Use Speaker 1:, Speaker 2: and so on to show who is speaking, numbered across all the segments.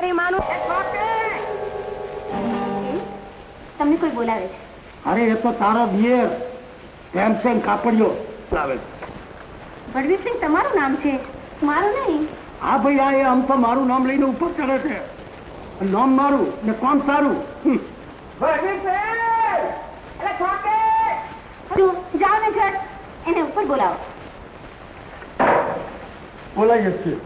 Speaker 1: અરે માનો તમને કોઈ બોલાવે છે?
Speaker 2: અરે એ તો તારો દિયર પ્રેમસિંહ કાપડિયો આવે છે.
Speaker 1: બળવીરસિંહ તમારું નામ છે, મારું નહીં.
Speaker 2: હા ભાઈ, આ એ આમ તો મારું નામ લઈને ઉપર ચડે છે. નામ મારું ને કોણ સારું.
Speaker 1: જાઓ ને ઘર, એને ઉપર બોલાવો.
Speaker 2: બોલાઈએ છીએ.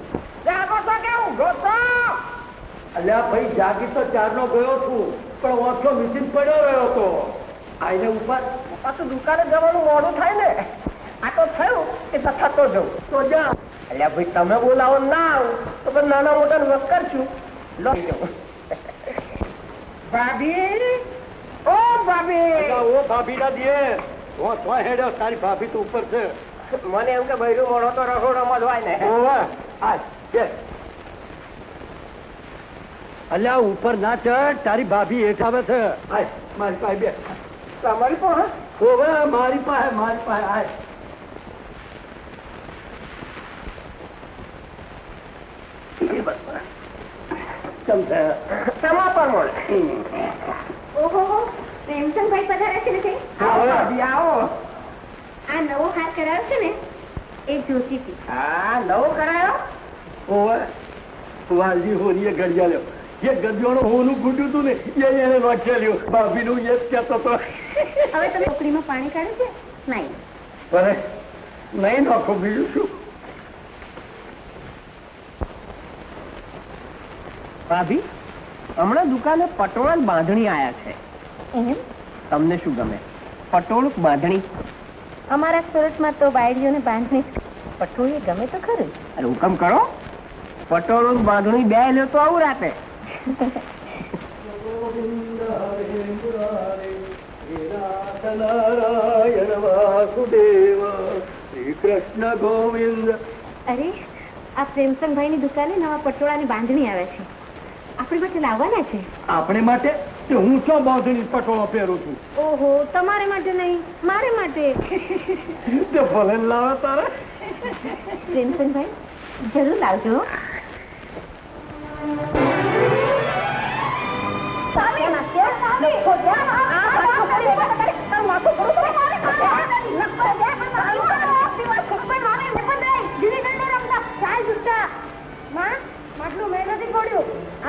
Speaker 2: અલ્યા ભાઈ, જાગી તો ચારનો ગયો છું, પણ ઓછો મિસિંગ પડ્યો રહ્યો હતો. આઈને ઉપર
Speaker 3: પાછું દુકાને જવાનું મોડું થાય ને. આ તો થયું કે થતો જવું તો જા. અલ્યા ભાઈ, તમે બોલાવો ના આવું તો પણ નાના મોટા વસ્કર છું. લો જવું. ભાભી, ઓ ભાભી,
Speaker 2: ઓ ભાભી ના દિયર, તો હેડ્યો. તારી ભાભી તો ઉપર છે.
Speaker 3: મને એમ કે બૈરું મોડો તો રસોડામાં જ હોય ને.
Speaker 2: અલ્યા ઉપર ના ચડ, તારી ભાભી હેઠ આવે છે. મારી પાસે બે.
Speaker 3: તમારી પણ
Speaker 2: મારી પાસે આય.
Speaker 3: સમાપર મળે.
Speaker 1: ઓહો, પ્રેમચંદભાઈ પધાર્યા છે ને?
Speaker 3: આવો.
Speaker 1: આ નવો હાથ કરાયો છે ને, એ જોતી હતી.
Speaker 3: હા, નવો કરાયો.
Speaker 2: વાલજી હોરીએ ઘડિયા લ્યો. એ ગદિયોનો હોનું ફૂટ્યું હતું ને, એને વાંચેલ્યું. ભાભીનું એ જ કહેતો હતો.
Speaker 1: હવે તમે ટોકરીમાં પાણી કાઢે છે? નહીં.
Speaker 2: ભલે નહીં નાખો, બીજું શું.
Speaker 3: ભાભી, હમણાં દુકાને પટોળા બાંધણી આયા છે. તમને શું ગમે? પટોળું બાંધણી?
Speaker 1: અમારા સુરતમાં તો બાયડીઓને બાંધણી પટોળી ગમે તો ખરું.
Speaker 3: અરે હુકમ કરો. પટોળું બાંધણી બે લ્યો તો આવું રાતે.
Speaker 2: નારાયણ વાસુદેવ શ્રી કૃષ્ણ ગોવિંદ.
Speaker 1: અરે, આ પ્રેમચંદભાઈ ની દુકાને નવા પટોળાની બાંધણી આવે છે. આપણી માટે લાવવાના છે.
Speaker 2: આપણે માટે? હું શું બાંધણી પટોળો પહેરું છું?
Speaker 1: ઓહો, તમારે માટે નહીં, મારે માટે.
Speaker 2: ભલે લાવે તારે.
Speaker 1: પ્રેમચંદભાઈ, જરૂર લાવજો.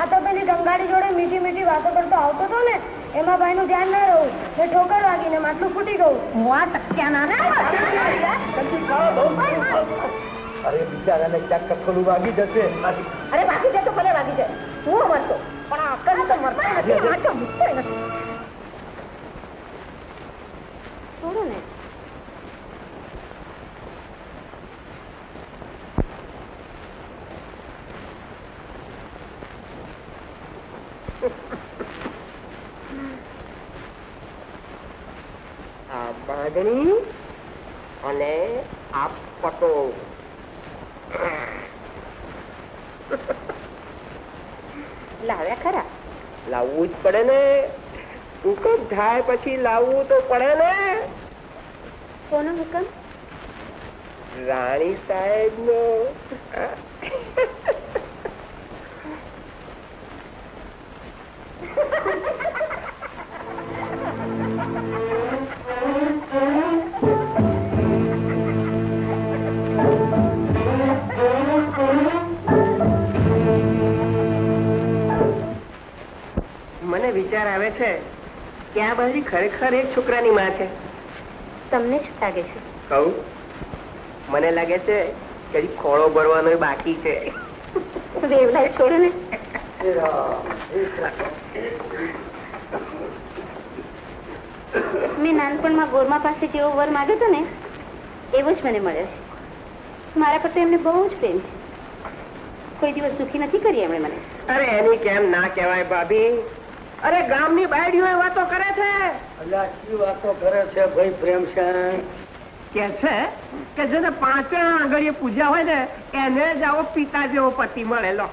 Speaker 4: આ તો પેલી ગંગાડી જોડે મીઠી મીઠી વાતો કરતો આવતો હતો ને, એમાં ભાઈ નું ધ્યાન ના રહ્યું ને ઠોકર વાગીને માટલું ફૂટી ગયું.
Speaker 2: અરે બિચારાને ક્યાંક કખડું વાગી જશે.
Speaker 4: અરે વાગી જાય તો ભલે વાગી જાય, હું મરતો પણ આ અક્કલ તો મરતા નથી. આટો મૂકતો નથી.
Speaker 1: છોડો ને.
Speaker 3: આ બાંધણી અને આ પટોળ.
Speaker 1: લાવ્યા ખરા?
Speaker 3: લાવવું જ પડે ને. હુકમ થાય પછી લાવવું તો પડે ને.
Speaker 1: કોનો હુકમ?
Speaker 3: રાણી સાહેબ નો. મને વિચાર આવે છે કે આ બાજુ ખરેખર એક છોકરાની માં છે.
Speaker 1: તમને શું લાગે છે?
Speaker 3: કહું, મને લાગે છે કે હજી ખોળો ભરવાનો બાકી છે.
Speaker 1: વેવલાઈ છોડો ને. મેં નાનપણમાં ગોરમા પાસે જેવો વર માંગ્યો હતો ને, એવો જ મને મળ્યો છે. મારા પર તો એમને બહુ જ પ્રેમ છે. કોઈ દિવસ દુઃખી નથી કરી એમણે મને.
Speaker 3: અરે એની કેમ ના કહેવાય ભાભી? અરે ગામની બાયડીઓ વાતો કરે છે.
Speaker 2: અલ્યા શી વાતો કરે છે ભાઈ પ્રેમસિંહ?
Speaker 3: કે છે કે જેને 5 આંગળીએ પૂજા હોય ને, એને જ આવો પિતા જેવો પતિ મળેલો.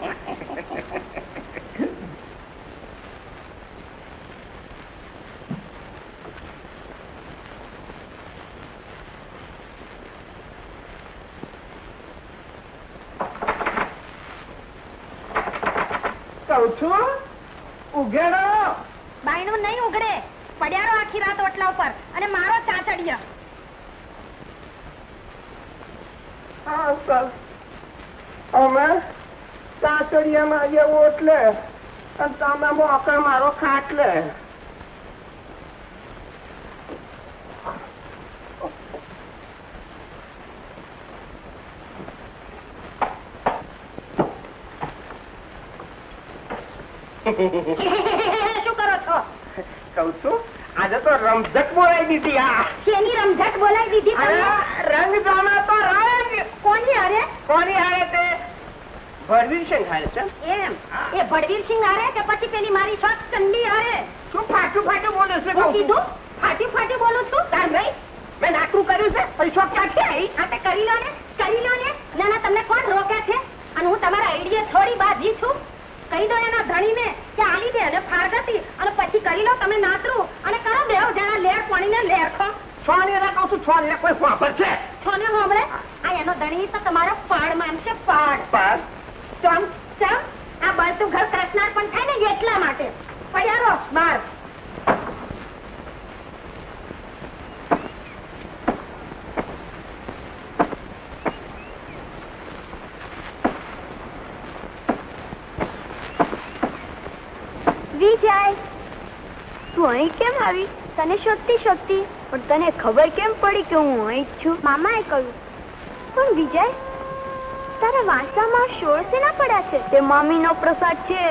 Speaker 3: કઉ છું ઉઘેડો.
Speaker 4: બાયણું નહીં ઉઘડે, પડ્યારો આખી રાત ઓટલા ઉપર અને મારો ચાચડિયો.
Speaker 3: અમે સાસરિયામાં જેવું એટલે અને તમે મોકળ મારો ખાટલે.
Speaker 4: શું કરો છો?
Speaker 3: કઉ છું આજે તો રમઝટ બોલાવી દીધી. આ
Speaker 4: શેની રમઝટ બોલાવી દીધી તમે?
Speaker 3: રંગ જાણા તો રંગ.
Speaker 4: કોની હારે?
Speaker 3: કોની હારે તે ભરવીર સિંહ હારે છે.
Speaker 4: એમ એ ભડવીર સિંહ હારે કે પછી પેલી મારી શોખ ચંડી હારે?
Speaker 3: શું ફાટું ફાટું બોલે છે?
Speaker 4: શું કીધું? ફાટી ફાટી બોલું છું?
Speaker 3: તાર નહીં મેં નાટું કર્યું છે પછી શોખ ક્યાંથી આવી?
Speaker 4: આ તે કરી લો ને, કરી લો ને. ના ના, તમને કોણ રોકે છે? અને હું તમારા આઈડિયા થોડી બાજી છું. કહી દો એના ધણીને કે આલી દે અને ફારગતી અને પછી કરી લો તમે નાતરું અને કરો બેવ જણા લેર પાણીને લેર ખો.
Speaker 3: છોને ના કહું છું, છોને કોઈ વાપર છે.
Speaker 4: છોને હોમળે આ એનો ધણી તો તમારો પાડ માનશે, પાડ.
Speaker 3: પણ
Speaker 4: ચમ ચમ આ બળતું ઘર કૃષ્ણાર પણ થાય ને એટલા માટે. પડ્યારો બાર.
Speaker 5: વિજય, તું અહીં કેમ આવી? તને શોધતી શોધતી, પણ તને ખબર કેમ પડી કે હું અહીં જ છું? મામાએ કહ્યું. પણ વિજય, તારા વાંસામાં શોર શેના પડ્યા છે? તે મામીનો પ્રસાદ છે.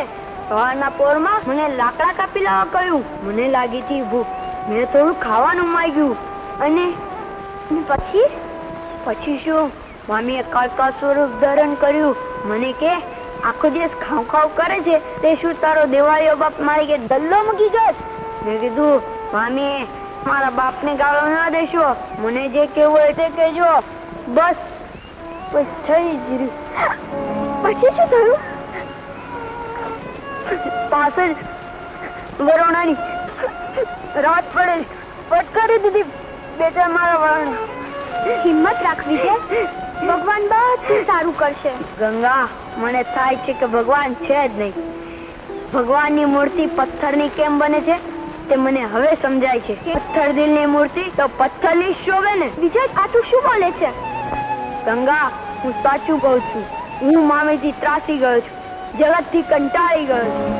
Speaker 5: સવારના પોરમાં મને લાકડા કાપી લાવવા કહ્યું. મને લાગી હતી ભૂખ, મેં થોડું ખાવાનું માંગ્યું અને પછી શું? મામીએ કાળકા સ્વરૂપ ધારણ કર્યું. મને કે આખો દિવસ ખાવ ખાવ કરે છે, તે શું તારો દેવાળીઓ બાપ મારી કે દલ્લો મૂકી ગયો? મેં કીધું મામી મારા બાપને ગાળો ના દેશો, મને જે કેવું હોય તે કહેજો. બસ બસ થઈ જ રહ્યું. પછી શું થયું? પાછળ વરોણાની રાત પડે પટકારી દીધી બેટા મારા વરણ. હિંમત રાખવી છે, ભગવાન બધું સારું કરશે. ગંગા, મને થાય છે કે ભગવાન છે જ નહીં. ભગવાનની મૂર્તિ પથ્થરની કેમ બને છે તે મને હવે સમજાય છે. પથ્થર દિલની મૂર્તિ તો પથ્થરની શોભે ને. વિજય, આ તું શું બોલે છે? ગંગા, હું સાચું કહું છું. હું મામીથી ત્રાસી ગયો છું, જગતથી કંટાળી ગયો છું.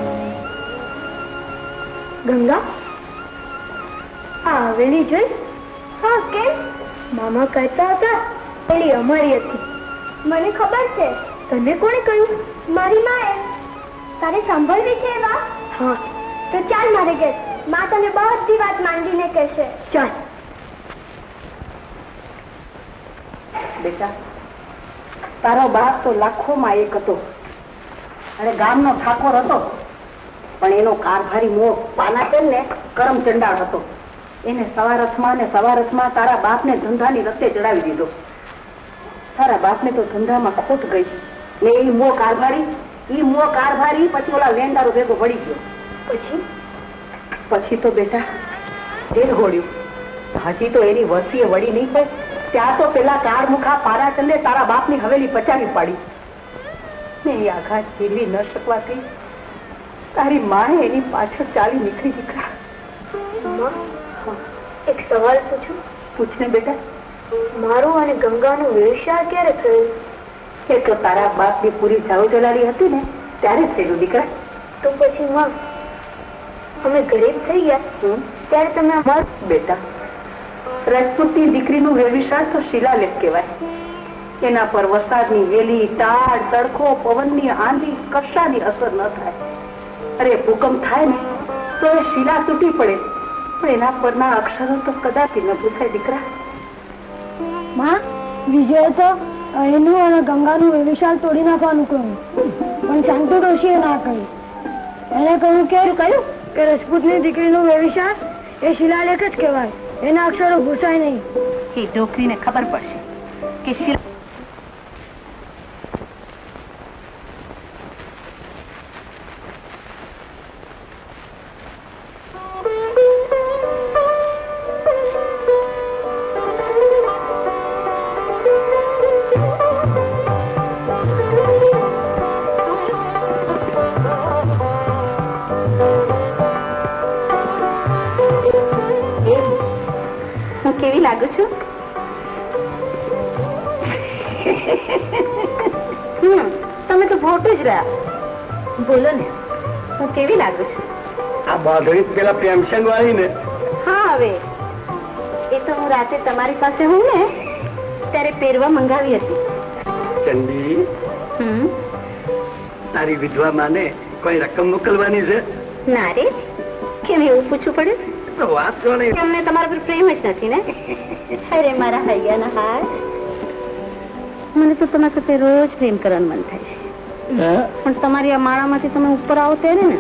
Speaker 5: ગંગા, આ હવેલી જોઈ? હા, કેમ? મામા કહેતા હતા પેલી અમારી હતી. મને ખબર છે. તને કોણે કહ્યું? મારી માએ. તારે સાંભળવી છે એ વાત? હા. તો ચાલ મારે ઘેર, માં તને બધી વાત માંડીને કહેશે. ચાલ.
Speaker 1: બેટા, તારો બાપ તો લાખોમાં એક હતો અને ગામનો ઠાકોર હતો, પણ એનો કારભારી મોહ પાનાચંદ ને કરમ ચંડાળ હતો. એને સવારથમાં તારા બાપને ધંધાની રસ્તે ચડાવી દીધો. તારા બાપને તો ધંધામાં ખોટ ગઈ ને એ મોહ કારભારી પછી ઓલા વેંડારો ભેગો વળી ગયો. પછી તો બેટા જેલ હોડ્યું. હજી તો એની વસીએ વળી નહીં હોય ત્યાં તો પેલા કાળમુખા પારાચંદે તારા બાપની હવેલી પચાવી પાડી ને એ આઘાત ઝીલવી ન શકવાથી તારી માએ એની પાછળ ચાલી નીકળી. દીકરા,
Speaker 5: એક સવાલ પૂછું?
Speaker 1: પૂછને બેટા.
Speaker 5: મારું અને ગંગાનું વિષાદ ક્યારે થયું?
Speaker 1: એ તો તારા બાપની પૂરી જાવ જલાલી હતી ને ત્યારે જ થયેલું. દીકરા,
Speaker 5: તો પછી માં અમે ગરીબ થઈ ગયા ત્યારે તમે
Speaker 1: બેટા, રાજપૂતની દીકરીનું વ્યવિશાળ તો શિલાલેખ કહેવાય. એના પર વરસાદની વેલી, ટાળ, તડકો, પવનની આંધી કશાની અસર ન થાય. અરે ભૂકંપ થાય ને તો એ શિલા તૂટી પડે, પણ એના પરના અક્ષરો તો કદાપી ન ભૂસાય. દીકરા,
Speaker 5: માં, વિજય તો એનું અને ગંગાનું વિશાળ તોડી નાખવાનું કહ્યું, પણ શાંતુ ડોશીએ ના કહ્યું. એને કહ્યું કે રજપૂતની દીકરીનું વિશાળ એ શિલાલેખ જ કહેવાય, એના અક્ષરો ભૂસાય નહીં.
Speaker 1: એ ડોકરીને ખબર પડશે કે
Speaker 5: લાગુ છું? તમે તો ભોટું જ રહ્યા. બોલો ને, હું કેવી લાગુ છું?
Speaker 2: આ બાંધણી પેલા પેન્શન વાળી ને?
Speaker 5: હા, હવે એ તો હું રાતે તમારી પાસે હું ને ત્યારે પહેરવા મંગાવી હતી.
Speaker 2: ચંદી, તારી વિધવા માને કોઈ રકમ મોકલવાની છે?
Speaker 5: ના રે, કેમ એવું પૂછવું પડે?
Speaker 2: તો વાત જોડે
Speaker 5: અમને તમારા પર પ્રેમ જ નથી ને? અરે મારા હૈયાના હાર, મને તો તમારા સાથે રોજ પ્રેમ કરવાનું મન થાય છે. પણ તમારી આ માળામાંથી તમે ઉપર આવો ત્યારે ને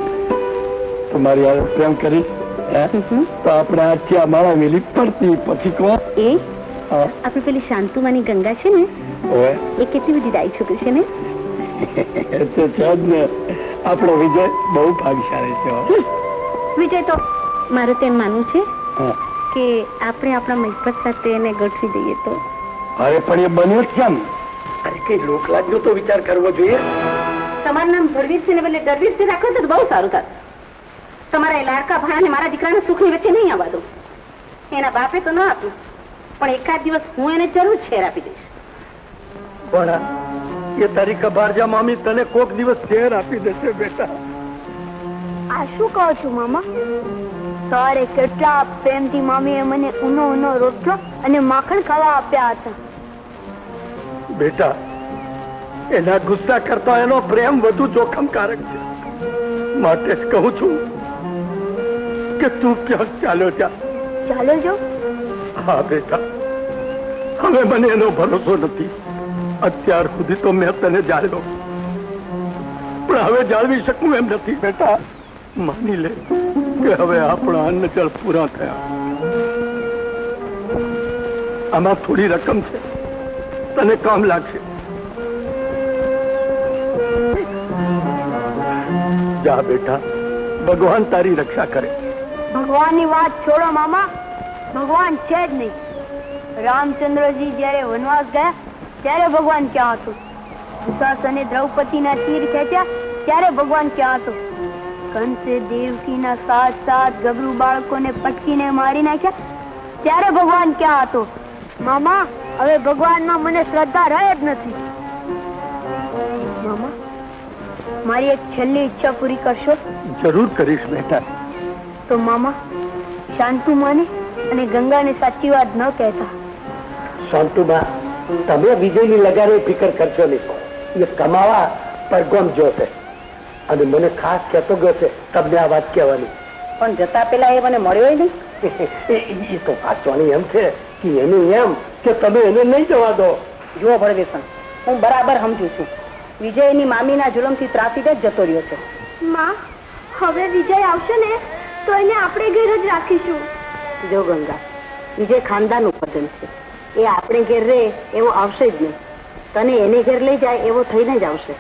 Speaker 2: તમારી આ પ્રેમ કરી તો આપણે આખી આ માળા મેલી પડતી પછી કોણ?
Speaker 5: એ આપણી પેલી શાંતુમાની ગંગા છે ને, એ કેટલી બધી ડાઈ છોકરી છે ને.
Speaker 2: તો છે જ ને, આપણો વિજય બહુ ભાગ્યશાળી છે.
Speaker 5: વિજય તો મારે તેમ માનવું છે કે આપણે આપણા મહિપત સાથે એને ગોઠવી દઈએ તો.
Speaker 2: અરે પણ એ બન્યું જ કેમ? અરે કઈ લોકલાજનો તો વિચાર કરવો જોઈએ.
Speaker 5: તમારું નામ ભરવીરસિંહ ને બદલે ગરવીરસિંહ રાખો તો બહુ સારું થાય. તમારા એ લાડકા ભાઈને મારા દીકરાના સુખની વચ્ચે નહીં આવવા દો. એના બાપે તો ન આપ્યું, પણ એકાદ દિવસ હું એને જરૂર છેર આપી દઈશ.
Speaker 2: પણ એ તારી કબારજા મામી તને કોક દિવસ છેર આપી દેશે બેટા.
Speaker 5: આ શું કહો છો મામા? સવારે કેટલા પ્રેમથી મામીએ મને ઊનો રોટલો અને માખણ ખાવા આપ્યા હતા.
Speaker 2: બેટા, એના ગુસ્સા કરતા એનો પ્રેમ વધુ જોખમકારક છે. માટે જ કહું છું કે તું ક્યાંક ચાલ્યો જા.
Speaker 5: ચાલો જો.
Speaker 2: હા બેટા, હવે મને એનો ભરોસો નથી. અત્યાર સુધી તો મેં તને જાળ્યો, પણ હવે જાળવી શકું એમ નથી. બેટા, માની લે કે હવે આપણા અન્ન જળ પૂરા થયા. આમાં થોડી રકમ છે, તને કામ લાગશે. જા બેટા, ભગવાન તારી રક્ષા કરે.
Speaker 5: ભગવાનની વાત છોડો મામા, ભગવાન છે જ નહીં. રામચંદ્રજી જયારે વનવાસ ગયા ત્યારે ભગવાન ક્યાં હતું? દુશાસને દ્રૌપદીના તીર ખેંચ્યા ત્યારે ભગવાન ક્યાં હતું? કંસે દેવકીના 7 ગભરું બાળકોને પટકીને મારી નાખ્યા ત્યારે ભગવાન ક્યાં હતો? મામા, હવે ભગવાનમાં મને શ્રદ્ધા રહે જ નથી. મામા, મારી એક છેલ્લી ઈચ્છા પૂરી કરશો?
Speaker 2: જરૂર કરીશ બેટા.
Speaker 5: તો મામા, શાંતુમાને અને ગંગાને સાચી વાત ન કહેતા.
Speaker 2: શાંતુબા, તમે વિજયની લગારે ફિકર કરશો નહીં. એ કમાવા પરગોમ જોશે અને મને ખાસ કહેતો ગયો છે તમને આ વાત કહેવાની.
Speaker 1: પણ જતા પેલા એ મને મળ્યો નહીં.
Speaker 2: એ તો વાંચવાની એમ છે કે એનું એમ કે તમે એને નહીં જવા દો.
Speaker 1: જુઓ ભરવેશન, હું બરાબર સમજુ છું. વિજયની મામીના જુલમથી ત્રાસી જ જતો રહ્યો છે.
Speaker 5: માં, હવે વિજય આવશે ને તો એને આપણે ઘેર જ રાખીશું.
Speaker 1: જો ગંગા, વિજય ખાનદાનનું પતન છે. એ આપણે ઘેર રહે એવો આવશે જ નહીં. તને એને ઘેર લઈ જાય એવો થઈને જ આવશે.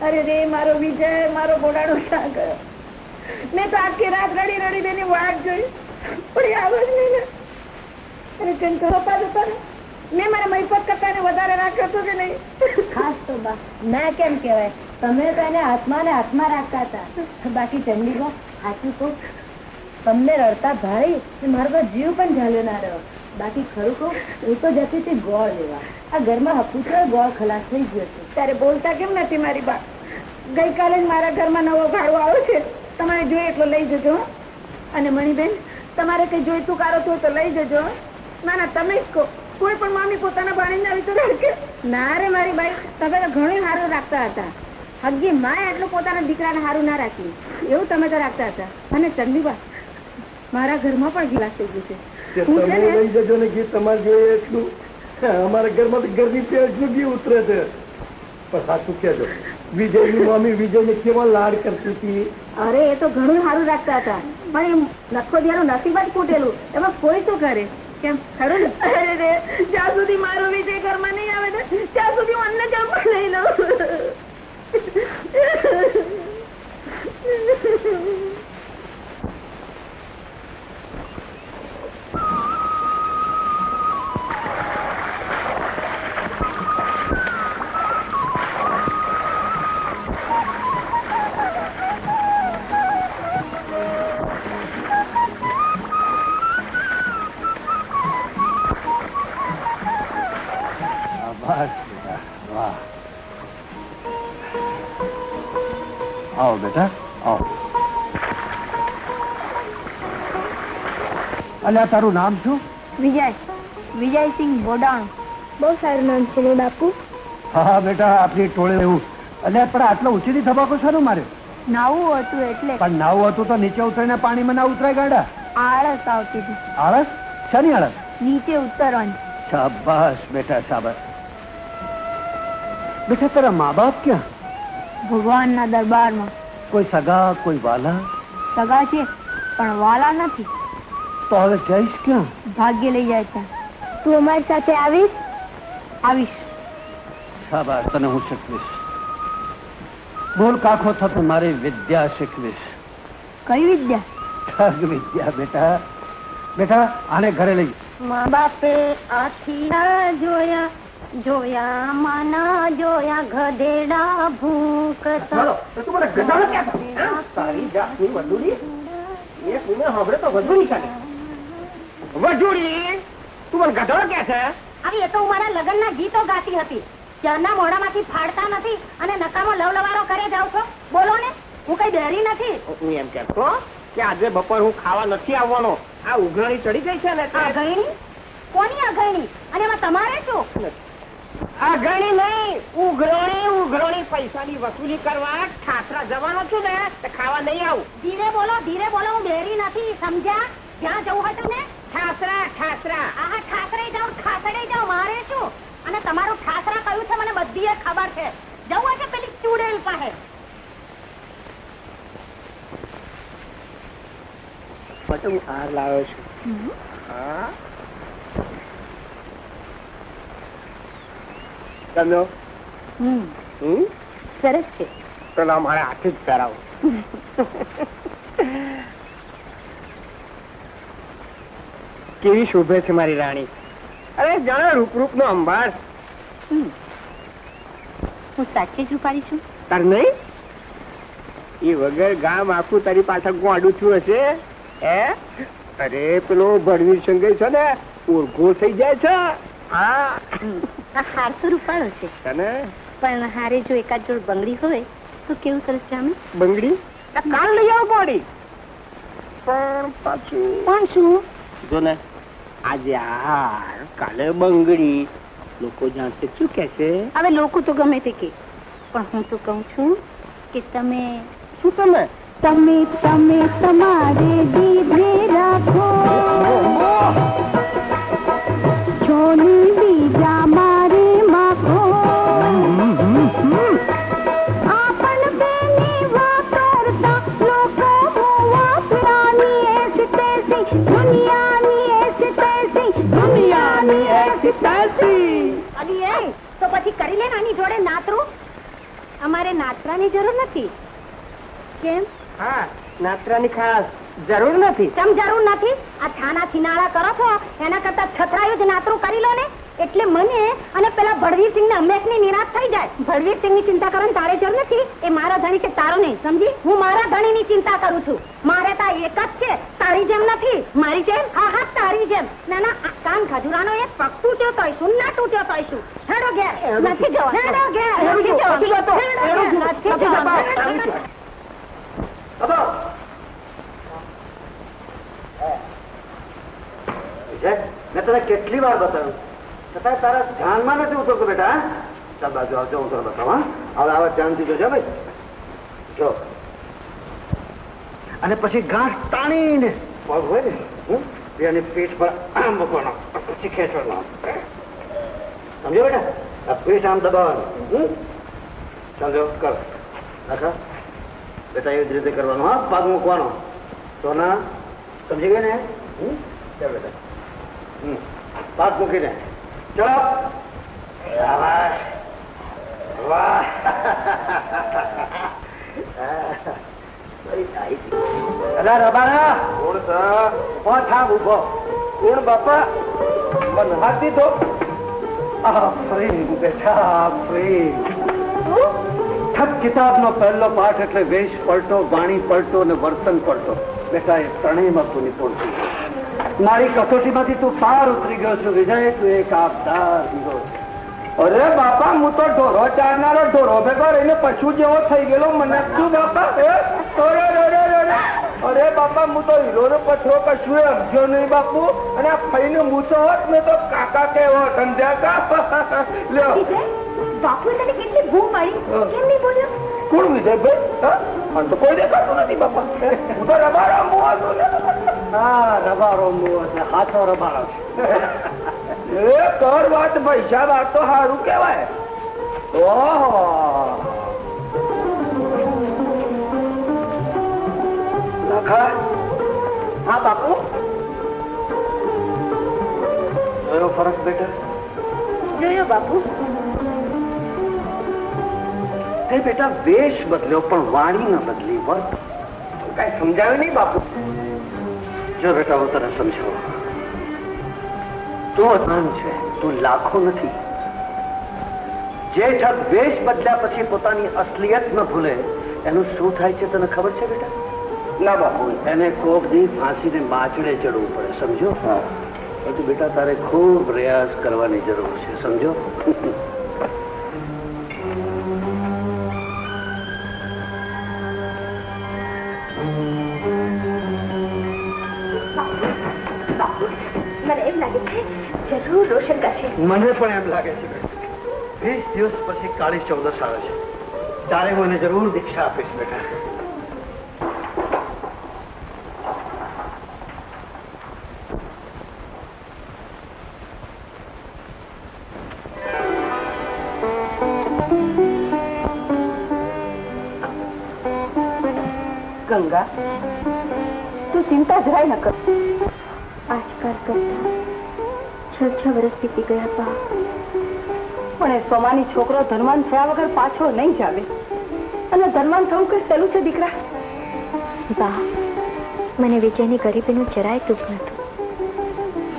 Speaker 4: અરે રે, મારો વિજય, મારો ગોડાળો ક્યાં ગયો? મેં તો આખી રાત રડી રડી તેની વાટ જોઈ, પણ એ આવે જ નહીં ને. અરે કેમ તો પપ્પા જતા ને, મેં મારા મહિપત કરતા ને વધારે રાખ્યો હતો કે નહીં?
Speaker 5: ખાસ તો બા ના કેમ કહેવાય, તમે તો એને હાથમાં ને હાથમાં રાખતા હતા. બાકી ચંડીબા, સાચું કહું, તમને રડતા ભાઈ મારો તો જીવ પણ ઝાલ્યો ના રહ્યો. બાકી ખરું કહું, હું તો જતી હતી ગોળ લેવા. આ ઘરમાં હપુચો ગોળ ખલાસ થઈ ગયો છે.
Speaker 4: ત્યારે બોલતા કેમ નથી મારી બા? ગઈકાલે જ મારા ઘરમાં નવો ભાડો આવ્યો છે, તમારે જોઈએ એટલો લઈ જજો. અને મણીબેન, તમારે કઈ જોઈતું કારો છો તો લઈ જજો. ના ના, તમે જ કહો. કોઈ પણ મામી પોતાના બાળીને આવી તો રાખે? ના રે મારી બાઈ, તમે તો ઘણું સારું રાખતા હતા. હગી માએ આટલું પોતાના દીકરાને સારું ના રાખ્યું, એવું તમે તો રાખતા હતા. અને ચંદીબા, મારા ઘરમાં પણ ગિલાસ થઈ ગયું છે.
Speaker 2: તમે લઈ જજો ને ઘી તમારે જોઈએ એટલું. અમારા ઘરમાં તો ઘરની પેટનું ઘી ઉતરે છે. પણ સાચું કહેજો, વિજયની મમ્મી વિજયને કેવા લાડ કરતી હતી.
Speaker 4: અરે એ તો ઘણું સારું રાખતા હતા, પણ એમ નખો ધ્યાનું નસીબ જ ફૂટેલું, એમાં કોઈ શું કરે? કેમ ખરું ને? અરે રે, જ્યાં સુધી મારો વિજય ઘરમાં નહીં આવે ને ત્યાં સુધી હું અન્ન જળ પણ લઈ લઉં.
Speaker 2: આવો બેટા આવો. અલ્યા તારું નામ શું?
Speaker 5: વિજયસિંહ બોડાણ. બહુ સારું નામ છે ને બાપુ.
Speaker 2: હા બેટા આપણી ટોળે એવું. અલ્યા પણ આટલો ઊંચીથી ધબાકો શાનું માર્યો?
Speaker 5: નાવું હતું એટલે.
Speaker 2: પણ નાવું હતું તો નીચે ઉતરીને પાણીમાં ના ઉતરાય ગાડા?
Speaker 5: આળસ આવતી હતી.
Speaker 2: આળસ? શાની આળસ?
Speaker 5: નીચે ઉતરવાની.
Speaker 2: શાબાશ બેટા શાબાશ. બેટા તારા મા બાપ ક્યાં?
Speaker 5: ભગવાનના દરબારમાં.
Speaker 2: કોઈ સગા કોઈ વાલા?
Speaker 5: સગા છે પણ વાલા નથી.
Speaker 2: તો હવે જઈશ ક્યાં?
Speaker 5: ભાગ્ય લઈ જાય ત્યાં. તું અમારી સાથે આવીશ? આવીશ.
Speaker 2: શાબાશ તને હું શીખવીશ. બોલ કાખો થતું મારી વિદ્યા શીખવીશ.
Speaker 5: કઈ વિદ્યા?
Speaker 2: ઠગ વિદ્યા બેટા. બેટા આને ઘરે લઈ.
Speaker 4: મા બાપે આથી ના જોયા જોયા માના જોયા ગધેડા ભૂંકતા.
Speaker 3: તું મને ગધાડો ક્યાં? તારી જાતની વજૂરી. એ તું હવે તો વજૂરી ચાલે. વજૂરી તું મને ગધાડો ક્યાં છે?
Speaker 4: આવી એ તો હું મારા લગ્નના ગીતો ગાતી હતી. જ્યારના મોઢામાંથી ફાડતા નથી અને નકામો લવલવારો કરે જાવ છો. બોલો ને, હું કઈ ડરી નથી.
Speaker 3: હું એમ કહેતો કે આજે બપોર હું ખાવા નથી આવવાનો. આ ઉઘરાણી ચડી ગઈ છે ને.
Speaker 4: અઘરણી? કોની અઘરણી? અને એમાં તમારે શું?
Speaker 3: અઘરણી નહીં, ઉઘરાણી. ઉઘરાણી પૈસાની વસૂલી કરવા ઠાસરા જવાનો છું ને, ખાવા નહીં આવું.
Speaker 4: ધીરે બોલો, હું ડરી નથી, સમજ્યા? જ્યાં જવું હતું ને
Speaker 3: ઠાસરા ઠાસરા.
Speaker 4: આહા, ઠાસરે જાઉં, ઠાસરે જાઉં, મારે શું? અને તમારું ઠાસરા કયું છે મને બધી ખબર છે. જવું હશે પેલી ચૂડેલ પાસે.
Speaker 3: હું હાર લાવ્યો છું. હા ગમ્યો?
Speaker 4: સરસ છે.
Speaker 3: પેલા મારા હાથે જ પહેરાવો. કેવી શોભે છે મારી રાણી. અરે જાણે રૂપ નો અંબાર.
Speaker 4: હું સાચે જ રૂપાળી છું.
Speaker 3: તાર નહીં? એ વગર ગામ આખું તારી પાછળ ગોડું થયું હશે. અરે પેલો ભડવીર સંગે છે ને ઓળખો થઈ જાય છે.
Speaker 4: આ હાર તો રૂપાળો છે પણ હારે જો એકાદ જોડ બંગડી હોય તો કેવું સરસ જામે.
Speaker 3: બંગડી કાલ લઈ આવો બોડી. પણ પાછું
Speaker 4: પણ શું
Speaker 3: જો ને આજે હાર કાલે બંગડી. લોકો જાણશે શું કે છે?
Speaker 4: હવે લોકો તો ગમે તે કે પણ હું તો કહું છું કે તમે
Speaker 3: શું તમે
Speaker 5: તમારે દીધે રાખો છોની બીજા મારે માખો આપણ બેની વાપરતા લોકો વાપરાની એસી તેસી દુનિયાની એસી તેસી.
Speaker 4: અલી એ તો પછી કરી લે નાની જોડે નાતરું. અમારે નાતરાની જરૂર નથી. કેમ?
Speaker 3: હા નાત્રાની ખાસ જરૂર નથી.
Speaker 4: કેમ જરૂર નથી? આ છાના છીનાળા કરો છો એના કરતા છતરાયું જ નાતરું કરી લો ને. એટલે મને અને પેલા ભડવીરસિંહ ને હંમેશની નિરાશ થઈ જાય. ભડવીરસિંહ ની ચિંતા કરવાની તારે જરૂર નથી. એ મારા ધણી છે, તારો નહીં, સમજી? હું મારા ધણી ની ચિંતા કરું છું. મારે તો એક જ છે, તારી જેમ નથી. મારી જેમ? હા તારી જેમ. ના ના, કાન ખજૂરાનો એક પગ તૂટ્યો તોય શું, ના તૂટ્યો તોય શું. હેડો ઘેર. નથી જવા. હેડો ઘેર. નથી જવા.
Speaker 2: મેં તને કેટલી વાર બતાવ્યું છતાં તારા ધ્યાનમાં નથી ઉતરતું બેટા. ચાલ બાજુ આવજો, હું તને બતાવું. હવે આવા ધ્યાનથી જોજો ભાઈ. જો અને પછી ગાંઠ તાણીને પગ હોય ને એની પીઠ પર આમ મૂકવાનો, પછી ખેંચવાનો. સમજો બેટા? આ પીઠ આમ દબાવવાનું. સમજો? કર આખા બેટા એવી જ રીતે કરવાનું. હા, પગ મૂકવાનો. સોના સમજી ગઈ ને? ચાલ બેટા પગ મૂકીને ચલો. વાહ રબાના કોણ કોણ થામ ઉભો કોણ બાપા બંધાવી દીધો. બેઠા ઠક કિતાબનો પહેલો પાઠ એટલે વેશ પલટો, વાણી પલટો અને વર્તન પલટો. બેટા એ ત્રણેયમાં તું નિપુણ છું. મારી કસોટીમાંથી તું પાર ઉતરી ગયો છું વિજય. તું એક આપદાર હીરો.
Speaker 3: અરે બાપા હું તો ઢોરો ચારનારો ઢોરો ભેગો રહીને પશુ જેવો થઈ ગયેલો મને શું બાપા અરે બાપા હું તો હીરો પથરો કશું સમજ્યો નહીં બાપુ અને આ ફઈને મૂછો હોત ને તો કાકા કેવો સમજ્યા લ્યો
Speaker 4: બાપુ તને કેટલી ભૂમ પાડી કેમ નહીં બોલ્યો
Speaker 3: કોણ વિજયભાઈ તો કોઈ દેખાતું નથી બાપા હું તો રબારો મુવા છું હા રબારો મુવો છે હાથો રબારો છે એ કર વાત પૈસા વાત તો સારું કેવાય ઓહો હા બાપુ જોયો ફરક બેટા
Speaker 1: જોયો બાપુ
Speaker 3: કઈ બેટા વેશ બદલ્યો પણ વાણી ન બદલી વર્ત કઈ સમજાવ્યું નહીં બાપુ જો બેટા હું તને સમજાવું તું અજાન છે તું લાખો નથી જે છત વેશ બદલ્યા પછી પોતાની અસલિયત ન ભૂલે એનું શું થાય છે તને ખબર છે બેટા ના બાપુ એને કોકની ફાંસીને માચડે ચડવું પડે સમજો પછી બેટા તારે ખૂબ પ્રયાસ કરવાની જરૂર છે સમજો
Speaker 4: મને એમ લાગે છે જરૂર રોશન કરશે
Speaker 3: મને પણ એમ લાગે છે 20 દિવસ પછી કાળી ચૌદસ આવે છે ત્યારે મને જરૂર દીક્ષા આપીશ બેટા
Speaker 1: ગંગા તું ચિંતા જરાય ન કર
Speaker 5: આજકાલ કરતા 6 વર્ષ વીતી ગયા બા
Speaker 1: પણ એ સોમાની છોકરો ધનવાન થયા વગર પાછો નહીં જ આવે અને ધનવાન થવું કઈ સહેલું છે દીકરા
Speaker 5: બા મને વિજયની ગરીબીનું જરાય દુઃખ નતું